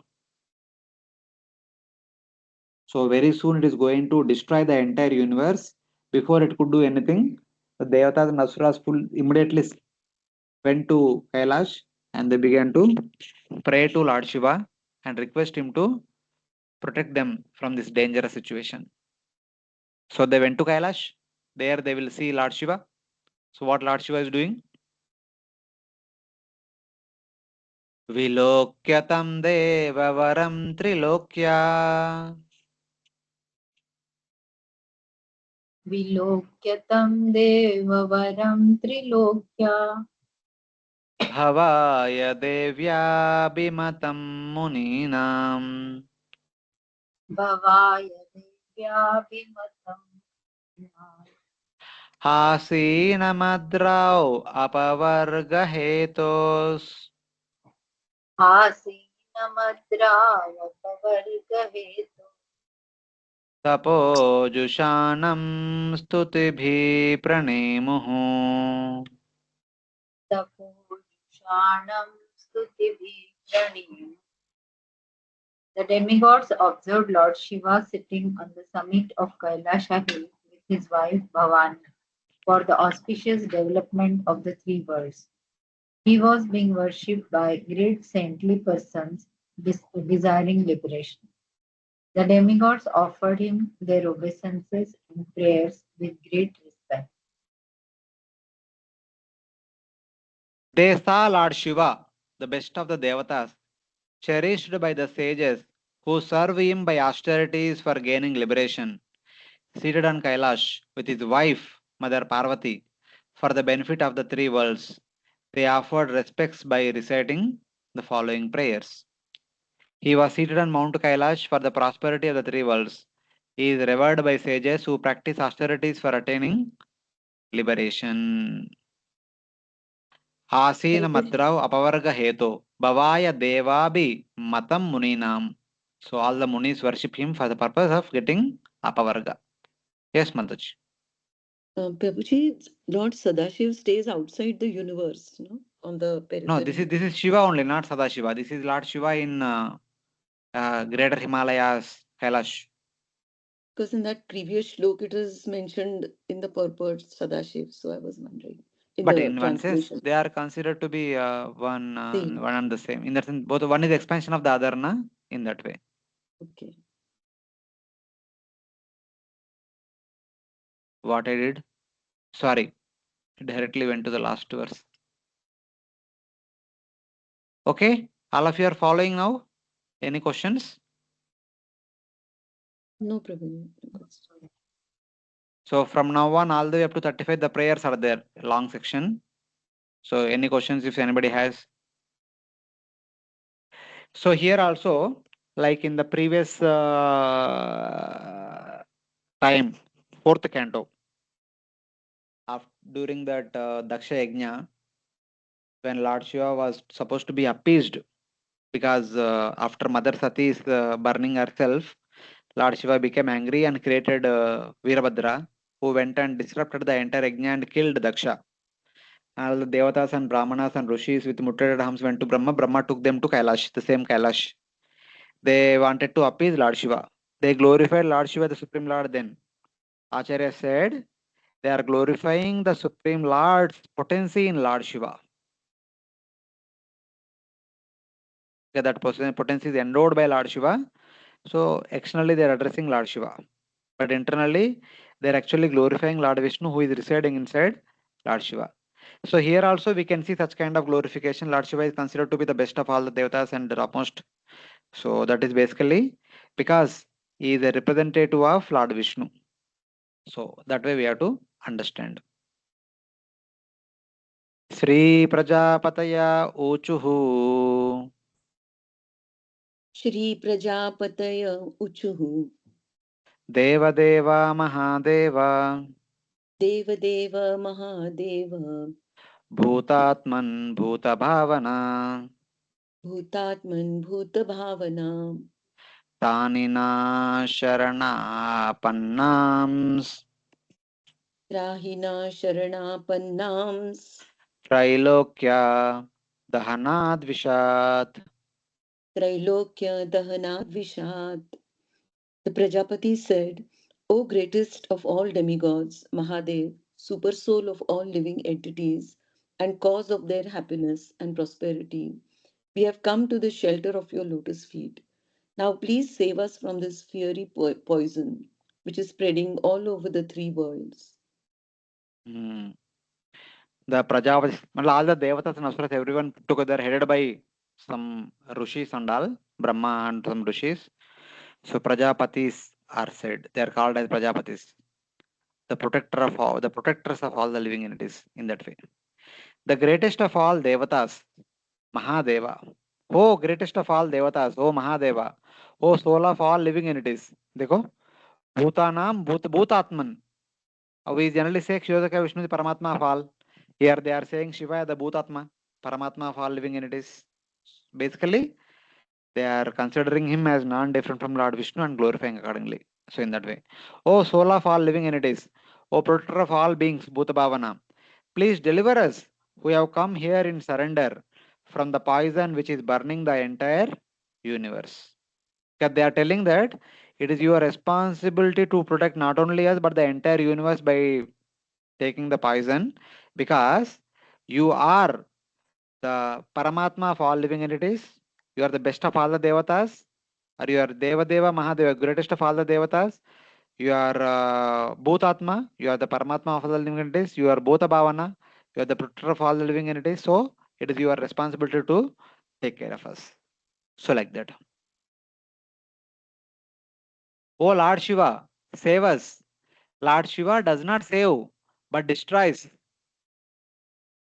So very soon it is going to destroy the entire universe. Before it could do anything, the Devatas and Asuras immediately went to Kailash and they began to pray to Lord Shiva and request him to protect them from this dangerous situation. So they went to Kailash. There they will see Lord Shiva. So what Lord Shiva is doing? Vilokyatam devavaram trilokya Vilokyatam devavaram trilokya भवाय देव्याभिमतं मुनीनां bhavaya devyaभिमतं हासीनमद्रौ अपवर्गहेतोस् आसीनमद्रावपवर्गहेतु तपोजुषाणं स्तुतिभिः प्रणेमुः तपोषाणं स्तुतिभिः प्रणीम्. The demigods observed Lord Shiva sitting on the summit of Kailasha hill with his wife Bhavan for the auspicious development of the three worlds. He was being worshipped by great saintly persons desiring liberation. The demigods offered him their obeisances and prayers with great respect. They saw Lord Shiva, the best of the devatas, cherished by the sages who serve him by austerities for gaining liberation, seated on Kailash with his wife, Mother Parvati, for the benefit of the three worlds. They offered respects by reciting the following prayers. He was seated on Mount Kailash for the prosperity of the three worlds. He is revered by sages who practice austerities for attaining liberation. Asina Madrav Apavarga Heto Bhavaya Devabhi Matam Muninam. So all the Munis worship him for the purpose of getting Apavarga. Yes, Mataji. Prabhuji, Lord Sadashiv stays outside the universe, no? On the No, periphery. this is Shiva only, not Sadashiva. This is Lord Shiva in Greater Himalayas, Kailash. Because in that previous shlok, it is mentioned in the purport Sadashiv. So I was wondering in But the in one sense, translation. they are considered to be Same. one and the same. In that sense, both one is expansion of the other, na? In that way. Okay. What I did? Sorry, directly went to the last verse. Okay, all of you are following now. Any questions? No Prabhuji. So from now on, all the way up to 35, the prayers are there, long section. So any questions if anybody has? So here also, like in the previous time, fourth canto, during that Daksha Yajna, when Lord Shiva was supposed to be appeased, because after Mother Sati is burning herself, Lord Shiva became angry and created Veerabhadra, who went and disrupted the entire Yajna and killed Daksha. All the Devatas and Brahmanas and Rishis with mutilated arms went to Brahma. Brahma took them to Kailash, the same Kailash. They wanted to appease Lord Shiva. They glorified Lord Shiva, the Supreme Lord then. Acharya said, they are glorifying the Supreme Lord's potency in Lord Shiva. Okay, that potency is endowed by Lord Shiva. So externally they are addressing Lord Shiva. But internally they are actually glorifying Lord Vishnu, who is residing inside Lord Shiva. So here also we can see such kind of glorification. Lord Shiva is considered to be the best of all the devatas and the topmost. So that is basically because he is a representative of Lord Vishnu. So that way we have to understand. Sri Prajapataya Uchuhu Shri Prajapataya Uchuhu Deva Deva Mahadeva Deva Deva Mahadeva Bhutatman Bhuta Bhavana Bhutatman Bhuta Bhavana Tanina Sharana Pannams Rahina Sharana Pannams Trailokya Dahanad Vishat. Trailokya Dahanad Vishat. The Prajapati said, O greatest of all demigods, Mahadev, super soul of all living entities, and cause of their happiness and prosperity, we have come to the shelter of your lotus feet. Now please save us from this fiery poison which is spreading all over the three worlds. The Prajapati, all the Devatas and Asuras, everyone together headed by some Rishis and all, Brahma and some Rishis. So Prajapatis are said. They are called as Prajapatis. The protectors of all the living entities in that way. The greatest of all Devatas, Mahadeva. Oh, greatest of all Devatas, oh Mahadeva. Oh, soul of all living entities. देखो, Bhutanam, Bhutatman. We generally say Kshiyodaka Vishnu is Paramatma of all. Here they are saying Shiva the Bhutatma, Paramatma of all living entities. Basically, they are considering him as non-different from Lord Vishnu and glorifying accordingly. So in that way. Oh soul of all living entities, O protector of all beings, Bhuta Bhavana, please deliver us who have come here in surrender from the poison which is burning the entire universe. Because they are telling that It is your responsibility to protect not only us but the entire universe by taking the poison, because you are the Paramatma of all living entities. You are the best of all the devatas, or you are Deva Deva Mahadeva, greatest of all the devatas. You are Bhutatma, you are the Paramatma of all the living entities. You are Bhuta Bhavana, you are the protector of all the living entities. So it is your responsibility to take care of us. So like that. Oh Lord Shiva, save us. Lord Shiva does not save, but destroys,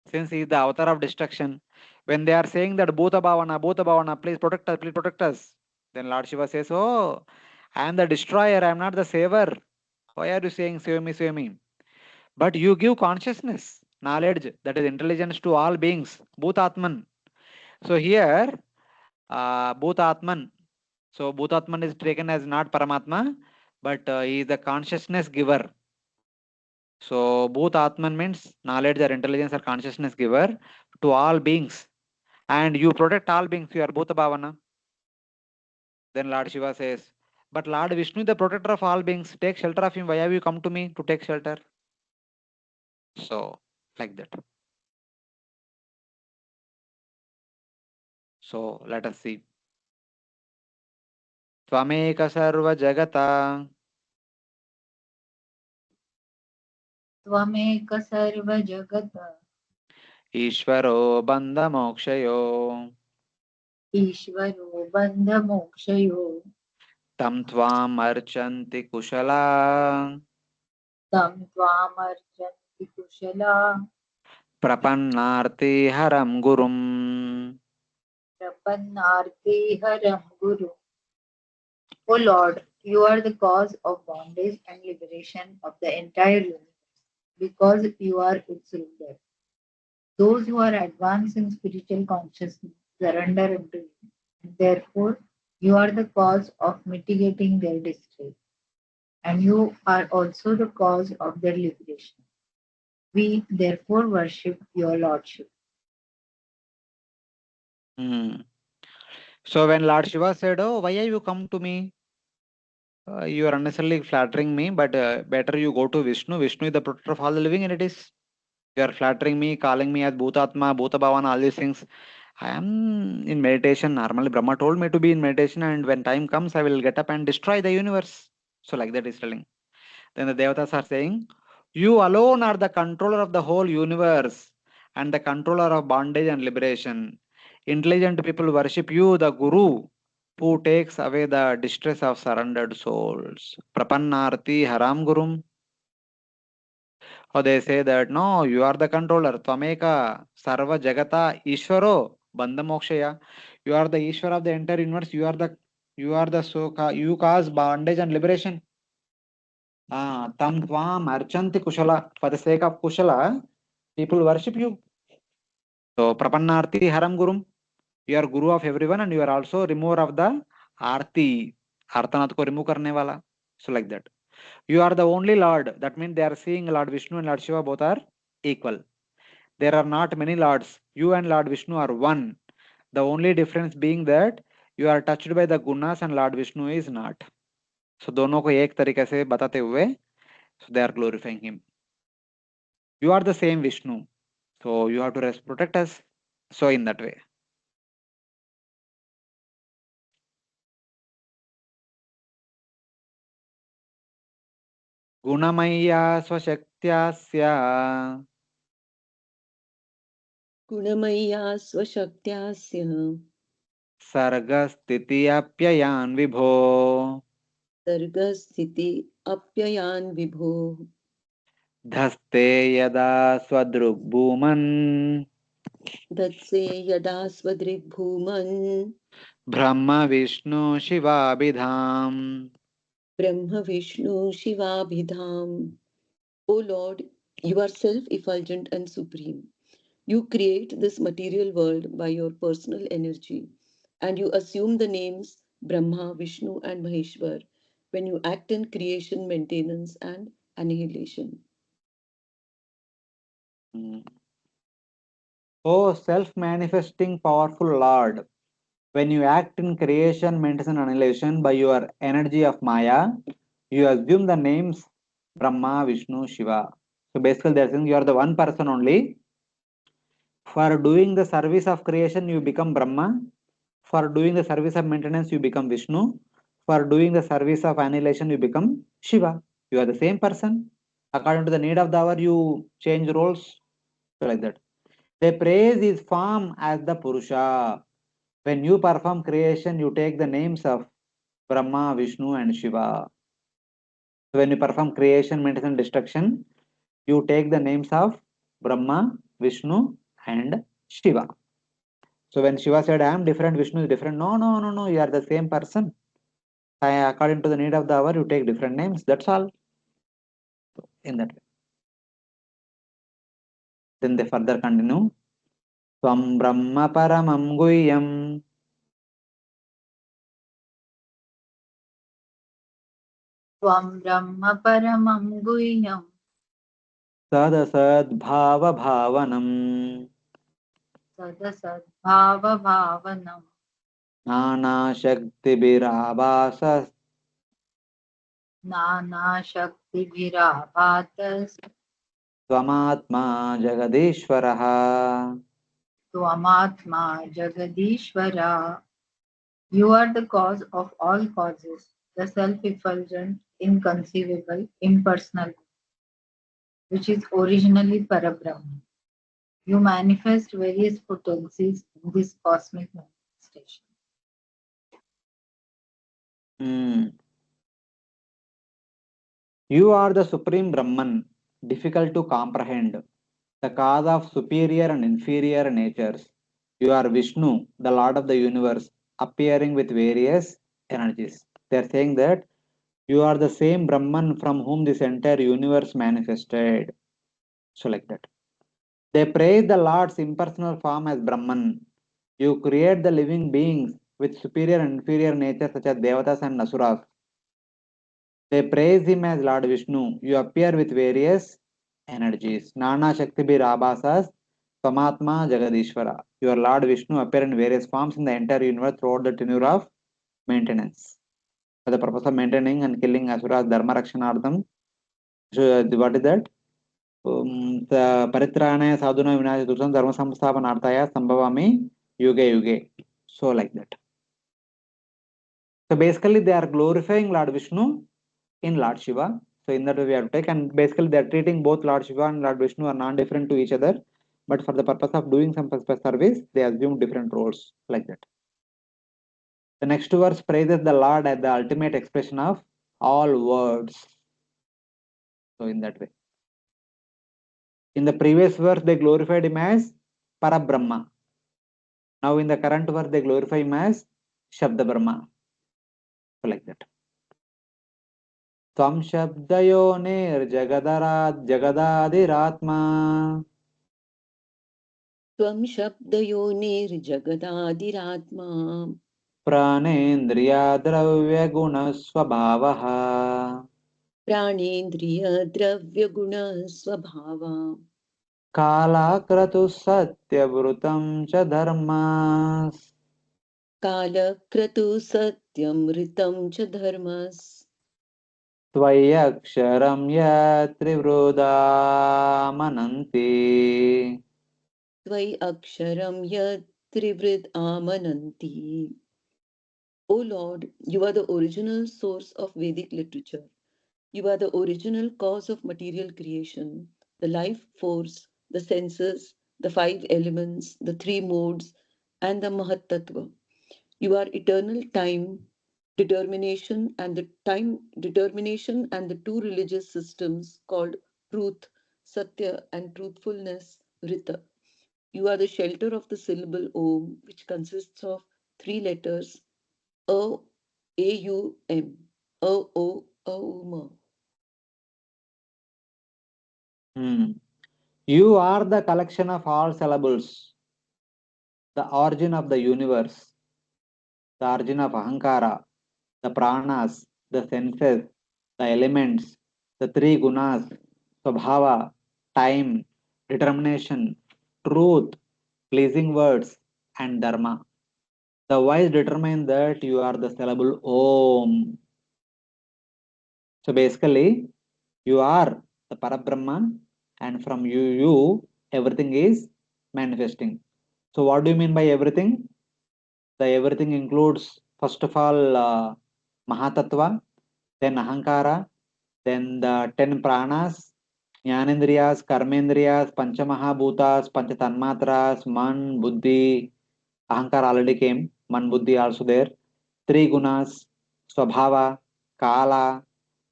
since he is the avatar of destruction. When they are saying that Bhuta Bhavana, please protect us, then Lord Shiva says, oh, I am the destroyer, I am not the saver. Why are you saying save me? But you give consciousness, knowledge, that is intelligence to all beings, Bhutatman. So here, Bhutatman. So Bhutatman is taken as not Paramatma, but he is the consciousness giver. So both Atman means knowledge or intelligence or consciousness giver to all beings. And you protect all beings, you are Bhuta Bhavana. Then Lord Shiva says, but Lord Vishnu, the protector of all beings, take shelter of him. Why have you come to me to take shelter? So, like that. So, let us see. Tvameka sarva jagata त्वमेक सर्वजगत Ishvaro bandha mokshayo ईश्वरो बन्धमोक्षयो tam tvam archanti kushala तं त्वामर्चन्ति कुशला prapannarti haram gurum. प्रपन्नार्ते हरं Guru. O Lord, you are the cause of bondage and liberation of the entire universe, because you are its ruler. Those who are advanced in spiritual consciousness surrender unto you, and therefore you are the cause of mitigating their distress, and you are also the cause of their liberation. We therefore worship your Lordship. Hmm. So when Lord Shiva said, oh, why have you come to me? You are unnecessarily flattering me, but better you go to Vishnu. Vishnu is the protector of all the living entities. You are flattering me, calling me as Bhutatma, Bhuta Bhavana, all these things. I am in meditation. Normally, Brahma told me to be in meditation, and when time comes, I will get up and destroy the universe. So, like that is telling. Then the Devatas are saying, you alone are the controller of the whole universe and the controller of bondage and liberation. Intelligent people worship you, the Guru, who takes away the distress of surrendered souls. Prapannarti Haram Gurum. Or they say that no, you are the controller. Tvameka Sarva Jagata Ishvaro Bandha Mokshaya. You are the Ishvara of the entire universe. You cause bondage and liberation. Tam Tvam Archanti Kushala. For the sake of Kushala, people worship you. So Prapannarti Haram Gurum. You are Guru of everyone and you are also remover of the Arti. Artanath ko remove karne wala. So like that. You are the only Lord. That means they are seeing Lord Vishnu and Lord Shiva both are equal. There are not many lords. You and Lord Vishnu are one. The only difference being that you are touched by the gunas and Lord Vishnu is not. So दोनों को एक तरीके से बताते हुए, so they are glorifying him. You are the same Vishnu. So you have to protect us. So in that way. गुणमय्या स्वशक्त्यास्य गुणमय्या स्वशक्त्यास्य सर्गस्थितियप्ययान् विभो सर्गस्थिति अप्ययान् विभो धस्ते यदा स्वदृग्भूमन् दत्से यदा स्वदृग्भूमन् ब्रह्म विष्णु शिवाभिधाम्. ब्रह्म Vishnu शिवाभिधाम्. O Lord, you are self-effulgent and supreme. You create this material world by your personal energy, and you assume the names Brahma, Vishnu, and Maheshwar when you act in creation, maintenance, and annihilation. Oh, self manifesting powerful Lord, When you act in creation, maintenance, and annihilation by your energy of Maya, you assume the names Brahma, Vishnu, Shiva. So basically, they're saying you are the one person only. For doing the service of creation, you become Brahma. For doing the service of maintenance, you become Vishnu. For doing the service of annihilation, you become Shiva. You are the same person. According to the need of the hour, you change roles. So like that. They praise his form as the Purusha. When you perform creation, you take the names of Brahma, Vishnu, and Shiva. So when you perform creation, maintenance, and destruction, you take the names of Brahma, Vishnu, and Shiva. So when Shiva said, I am different, Vishnu is different. No, no, no, no, you are the same person. According to the need of the hour, you take different names. That's all. In that way. Then they further continue. Swam Brahma Paramam Guhyam Tvam Brahma Paramam Guhyam Sadasad Bhava Bhavanam Sadasad Bhava Bhavanam Nana Shakti Birabhasas Nana Shakti Virabhatas Swamatma Jagadishvaraha. Tvamatma Jagadishvara. You are the cause of all causes, the self-effulgent, inconceivable, impersonal, which is originally Parabrahma. You manifest various potencies in this cosmic manifestation. You are the Supreme Brahman, difficult to comprehend, the cause of superior and inferior natures. You are Vishnu, the Lord of the universe, appearing with various energies. They are saying that you are the same Brahman from whom this entire universe manifested. So, like that. They praise the Lord's impersonal form as Brahman. You create the living beings with superior and inferior natures such as Devatas and Asuras. They praise him as Lord Vishnu. You appear with various energies. Nana Shakti Bir Abhasas, Pamatma Jagadishvara. Your Lord Vishnu appear in various forms in the entire universe throughout the tenure of maintenance. For the purpose of maintaining and killing Asuras Dharma Rakshanardham. So, what is that? Paritranaaya sadhuna vinaya dursam dharma samsthapanarthaya sambhavami yuge yuge. So like that. So basically they are glorifying Lord Vishnu in Lord Shiva. So in that way we have to take, and basically they are treating both Lord Shiva and Lord Vishnu are non-different to each other, but for the purpose of doing some service, they assume different roles like that. The next verse praises the Lord as the ultimate expression of all words. So in that way. In the previous verse, they glorified him as Parabrahma. Now in the current verse, they glorify him as Shabda Brahma. So like that. Tvam Shabdayoner Jagadadirātma Tvam Shabdayonerjagadaadiratma Pranendriya Pranendriya Dravya Swabhava Kalakratu Satyavrutam Cha Dharmas Kalakratu Satyamritam Cha Dharmas Tvayaksharam Yatrivrudamananti. Tvai Aksharam Yat Trivrit Amananti. O Lord, you are the original source of Vedic literature. You are the original cause of material creation, the life force, the senses, the five elements, the three modes, and the Mahatattva. You are eternal time, determination and the two religious systems called truth, Satya, and truthfulness, Rita. You are the shelter of the syllable Om, which consists of three letters A, A, U, M. A, O, Auma. You are the collection of all syllables, the origin of the universe, the origin of Ahankara, the pranas, the senses, the elements, the three gunas, Swabhava, time, determination, truth, pleasing words, and Dharma. The wise determine that you are the syllable Om. So basically, you are the Parabrahman, and from you, everything is manifesting. So what do you mean by everything? The everything includes, first of all, Mahatattva, then Ahankara, then the 10 pranas, Jnanendriyas, Karmendriyas, Panchamahabhutas, Panchatanmatras, Man, Buddhi, Ahankara already came, Man, Buddhi also there, three gunas, Swabhava, Kala,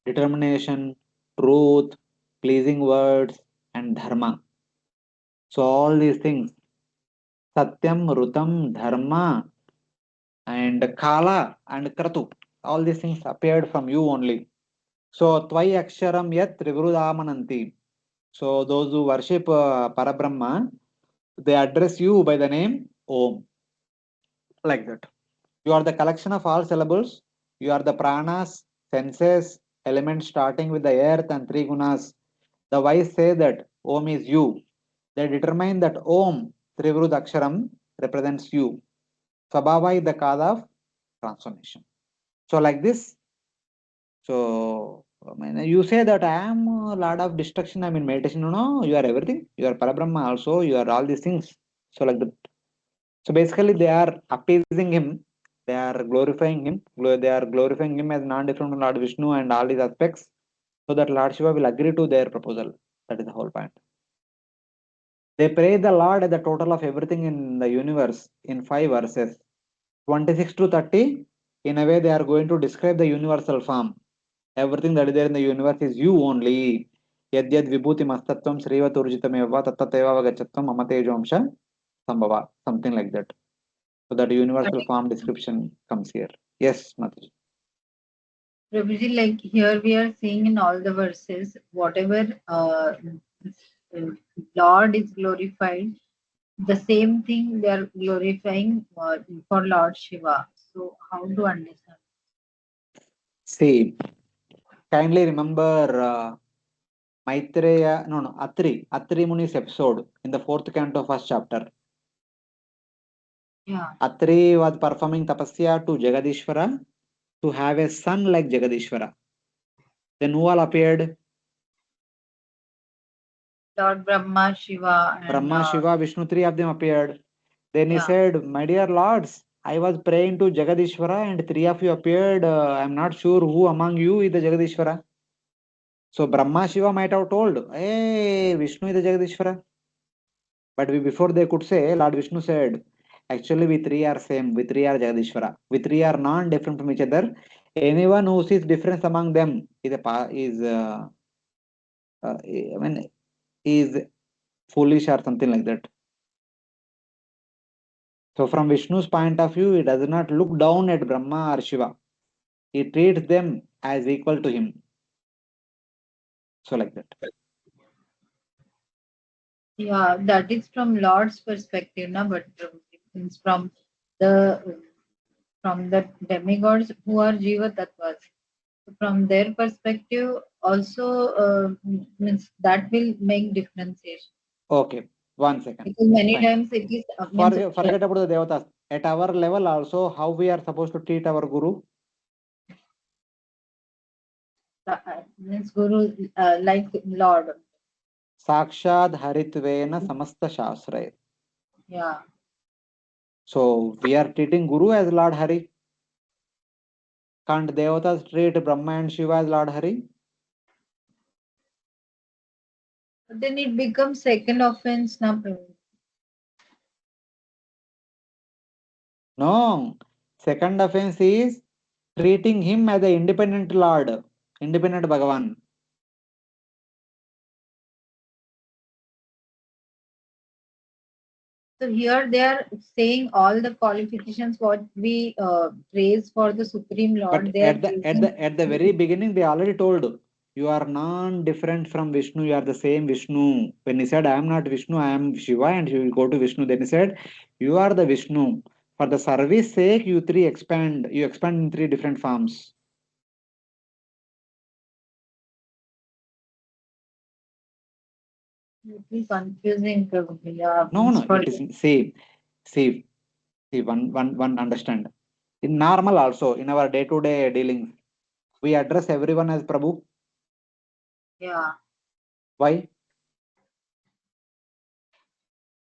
determination, truth, pleasing words, and Dharma. So all these things, Satyam, Rutam, Dharma, and Kala and Kratu, all these things appeared from you only. So Tvai Aksharam Yat Trivrudamananti. So those who worship Parabrahma, they address you by the name Om, like that. You are the collection of all syllables. You are the pranas, senses, elements starting with the earth and three gunas. The wise say that Om is you. They determine that Om, Trivrud Aksharam, represents you. Sabhava is the cause of transformation. So like this, so I mean, you say that I am a lot of destruction, I'm in meditation. No, no, you are everything. You are Parabrahma also, you are all these things. So like that. So basically they are appeasing him, they are glorifying him, they are glorifying him as non-different from Lord Vishnu and all these aspects, so that Lord Shiva will agree to their proposal. That is the whole point. They praise the Lord as the total of everything in the universe in 5 verses. 26 to 30, in a way they are going to describe the universal form. Everything that is there in the universe is you only. Yad yad vibhuti mastatvam srivaturjitameva tattateva vagachatvam amatejomsha sambhava. Something like that. So that universal form description comes here. Yes, Mataji. Prabhuji, like here we are seeing in all the verses, whatever Lord is glorified, the same thing they are glorifying for Lord Shiva. So how to understand? See, kindly remember Maitreya, no, Atri Muni's episode in the 4th canto, 1st chapter. Yeah. Atri was performing tapasya to Jagadishvara to have a son like Jagadishvara. Then who all appeared? Lord Brahma, Shiva, and Brahma, Shiva, Vishnu, three of them appeared. Then he yeah. said, my dear lords, I was praying to Jagadishvara and three of you appeared. I am not sure who among you is the Jagadishvara. So Brahma, Shiva might have told, hey, Vishnu is the Jagadishvara. But before they could say, Lord Vishnu said, actually we three are same, we three are Jagadishvara. We three are non-different from each other. Anyone who sees difference among them I mean, is foolish or something like that. So from Vishnu's point of view, he does not look down at Brahma or Shiva. He treats them as equal to him. So like that. Yeah, that is from Lord's perspective, na, but means from the demigods who are Jiva Tattvas. From their perspective, also means that will make differentiation. Okay, 1 second. Because many Fine. times it is means Forget about the Devatas. At our level also, how we are supposed to treat our Guru? means Guru like Lord. Sakshad Haritvena Samasta Shastra. Yeah. So we are treating Guru as Lord Hari. Can't Devatas treat Brahma and Shiva as Lord Hari? But then it becomes second offense, na. No. Second offense is treating him as an independent Lord, independent Bhagavan. So here they are saying all the qualifications what we praise for the Supreme Lord. But They are at the very beginning, they already told you are non-different from Vishnu. You are the same Vishnu. When he said, "I am not Vishnu, I am Shiva," and he will go to Vishnu. Then he said, "You are the Vishnu. For the service sake, you three expand. You expand in three different forms." little confusing probably. Yeah, No, means no, for it is see. See, one understand. In normal also, in our day-to-day dealings, we address everyone as Prabhu. Yeah, Why?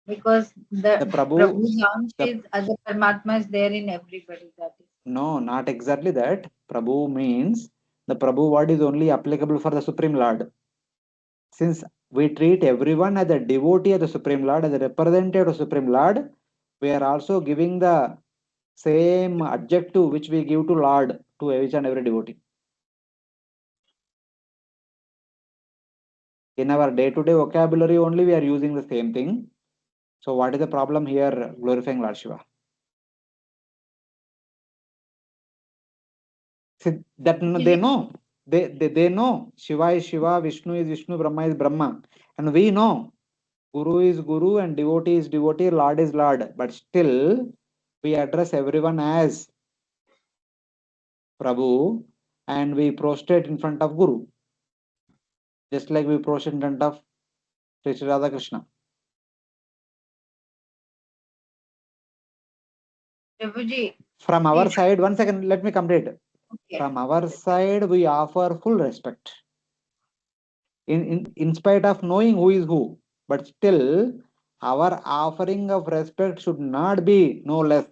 because The the Prabhu, Prabhu's ansh the is as a Paramatma is there in everybody. That is. no, not exactly that. Prabhu means the Prabhu word is only applicable for the Supreme Lord. Since we treat everyone as a devotee of the Supreme Lord, as a representative of the Supreme Lord, we are also giving the same adjective which we give to Lord to each and every devotee. In our day-to-day vocabulary only, we are using the same thing. So, what is the problem here glorifying Lord Shiva? See, that they Actually, know. They know Shiva is Shiva, Vishnu is Vishnu, Brahma is Brahma. And we know Guru is Guru and devotee is devotee, Lord is Lord. But still, we address everyone as Prabhu and we prostrate in front of Guru, just like we prostrate in front of Sri Radha Krishna. Prabhuji, From our see, side, one second, let me complete. okay. From our side, we offer full respect. In spite of knowing who is who, but still, our offering of respect should not be no less.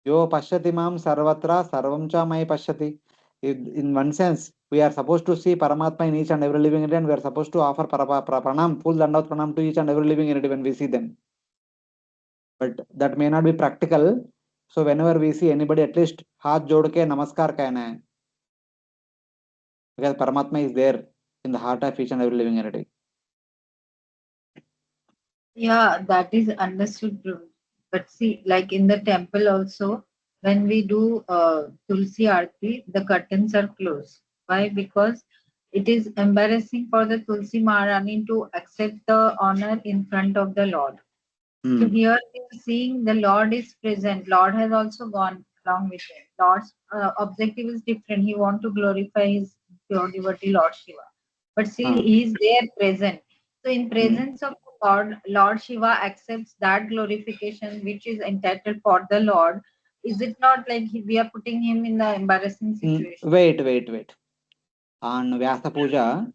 Yo pashyati mam sarvatra sarvam cha mai pashyati. In one sense, we are supposed to see Paramatma in each and every living entity, and we are supposed to offer pranam, full dandavat pranam to each and every living entity when we see them. But that may not be practical. So whenever we see anybody, at least हाथ जोड़ के नमस्कार कहना है, because Paramatma is there in the heart of each and every living entity. Yeah, that is understood, Prabhu. But see, like in the temple also, when we do Tulsi Aarti, the curtains are closed. Why? Because it is embarrassing for the Tulsi Maharani to accept the honor in front of the Lord. So here we are seeing the Lord is present. Lord has also gone along with him. Lord's objective is different. He want to glorify his pure devotee Lord Shiva, but still he is there present. So in presence of God, Lord Shiva accepts that glorification which is entitled for the Lord. Is it not like we are putting him in the embarrassing situation? Wait. On Vyasa Puja,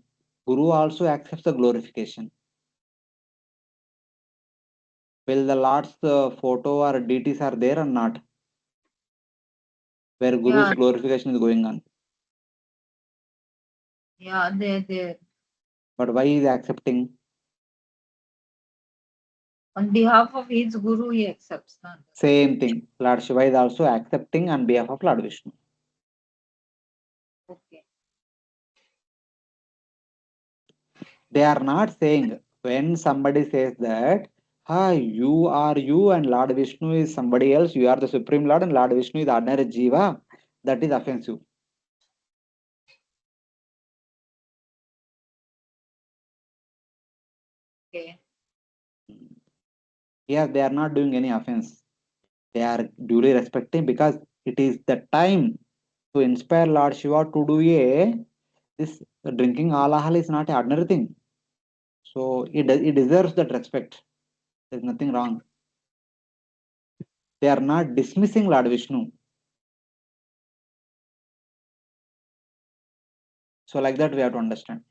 Guru also accepts the glorification. Will the Lord's photo or deities are there or not? Where Guru's Yeah, glorification is going on. yeah, there. But why is he accepting? On behalf of his Guru, he accepts. Huh? Same thing. Lord Shiva is also accepting on behalf of Lord Vishnu. Okay. They are not saying when somebody says that, you are you and Lord Vishnu is somebody else, you are the Supreme Lord and Lord Vishnu is ordinary Jiva, that is offensive. Okay. Here they are not doing any offense. They are duly respecting because it is the time to inspire Lord Shiva to do this drinking Halahala is not an ordinary thing. So it deserves that respect. There is nothing wrong. They are not dismissing Lord Vishnu. So like that we have to understand.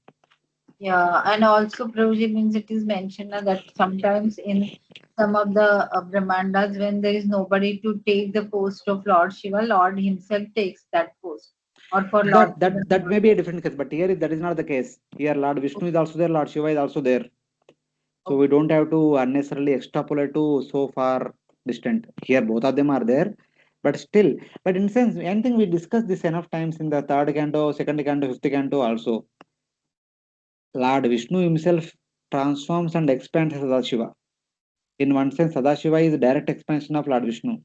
Yeah, and also Prabhuji means it is mentioned that sometimes in some of the Brahmandas, when there is nobody to take the post of Lord Shiva, Lord himself takes that post. Or for Lord That Shiva. that that may be a different case, but here that is not the case. Here Lord Vishnu is also there, Lord Shiva is also there. So we Okay. don't have to unnecessarily extrapolate to so far distant. Here both of them are there, but still, but in sense, anything we discussed this enough times in the third canto, second canto, fifth canto also. Lord Vishnu himself transforms and expands as Sadashiva. In one sense, Sadashiva is a direct expansion of Lord Vishnu.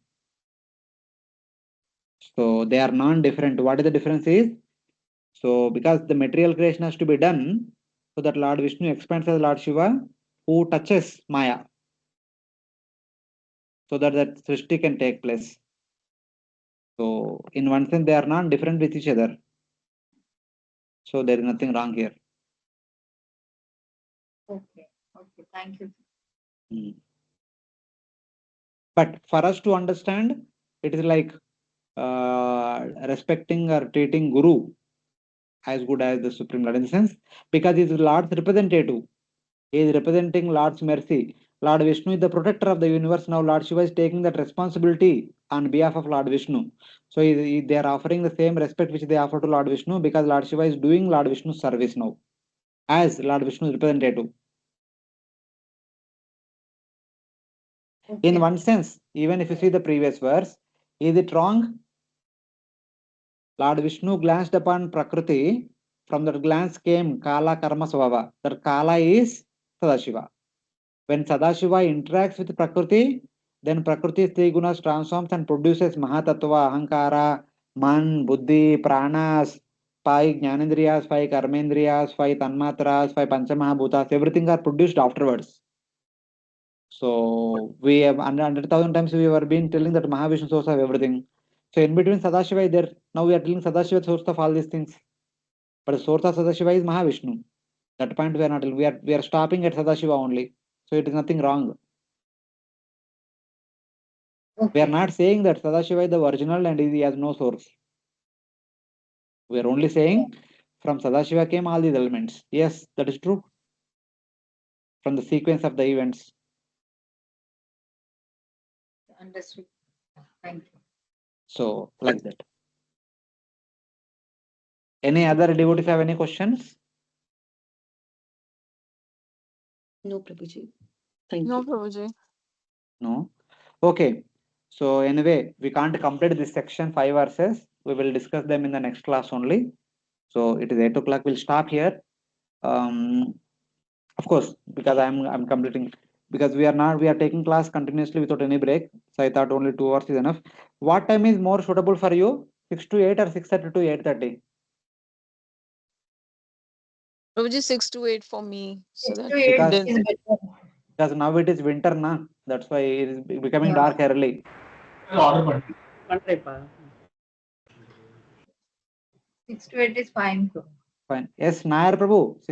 So they are non-different. What is the difference is? So because the material creation has to be done, so that Lord Vishnu expands as Lord Shiva, who touches Maya, so that that Srishti can take place. So in one sense, they are not different with each other. So there is nothing wrong here. Okay. Okay. Thank you. But for us to understand, it is like respecting or treating Guru as good as the Supreme Lord, in the sense, because he is Lord's representative. He is representing Lord's mercy. Lord Vishnu is the protector of the universe. Now Lord Shiva is taking that responsibility on behalf of Lord Vishnu. So they are offering the same respect which they offer to Lord Vishnu, because Lord Shiva is doing Lord Vishnu's service now as Lord Vishnu's representative. In one sense, even if you see the previous verse, is it wrong? Lord Vishnu glanced upon Prakriti. From that glance came Kala Karma Svabha. That Kala is Sadashiva. When Sadashiva interacts with Prakriti, then Prakriti's three gunas transforms and produces Mahatattva, Ahankara, Man, Buddhi, Pranas, five Jnanendriyas, five Karmendriyas, five Tanmatras, five Panchamahabhutas. Everything are produced afterwards. So we have 100,000 times we were been telling that Mahavishnu source of everything. So in between Sadashiva is there. Now we are telling Sadashiva source of all these things. But the source of Sadashiva is Mahavishnu. That point we are not. We are stopping at Sadashiva only. So it is nothing wrong. We are not saying that Sadashiva is the original and he has no source. We are only saying from Sadashiva came all these elements. Yes, that is true. From the sequence of the events. Understood. Thank you. So like that. Any other devotees have any questions? No, Prabhuji. Thank No, you. Prabhuji. No. Okay. So anyway, we can't complete this section 5 verses. We will discuss them in the next class only. So it is 8 o'clock. We'll stop here. Of course, because I'm completing, because we are taking class continuously without any break. So I thought only 2 hours is enough. What time is more suitable for you? 6 to 8 or 6:30 to 8:30? Prabhuji 6 to 8 for me. So 6 that to 8 Because then is better. because now it is winter na. That's why it is becoming Yeah. dark early. Order 6 to 8 is fine. Fine. Yes, Nair Prabhu.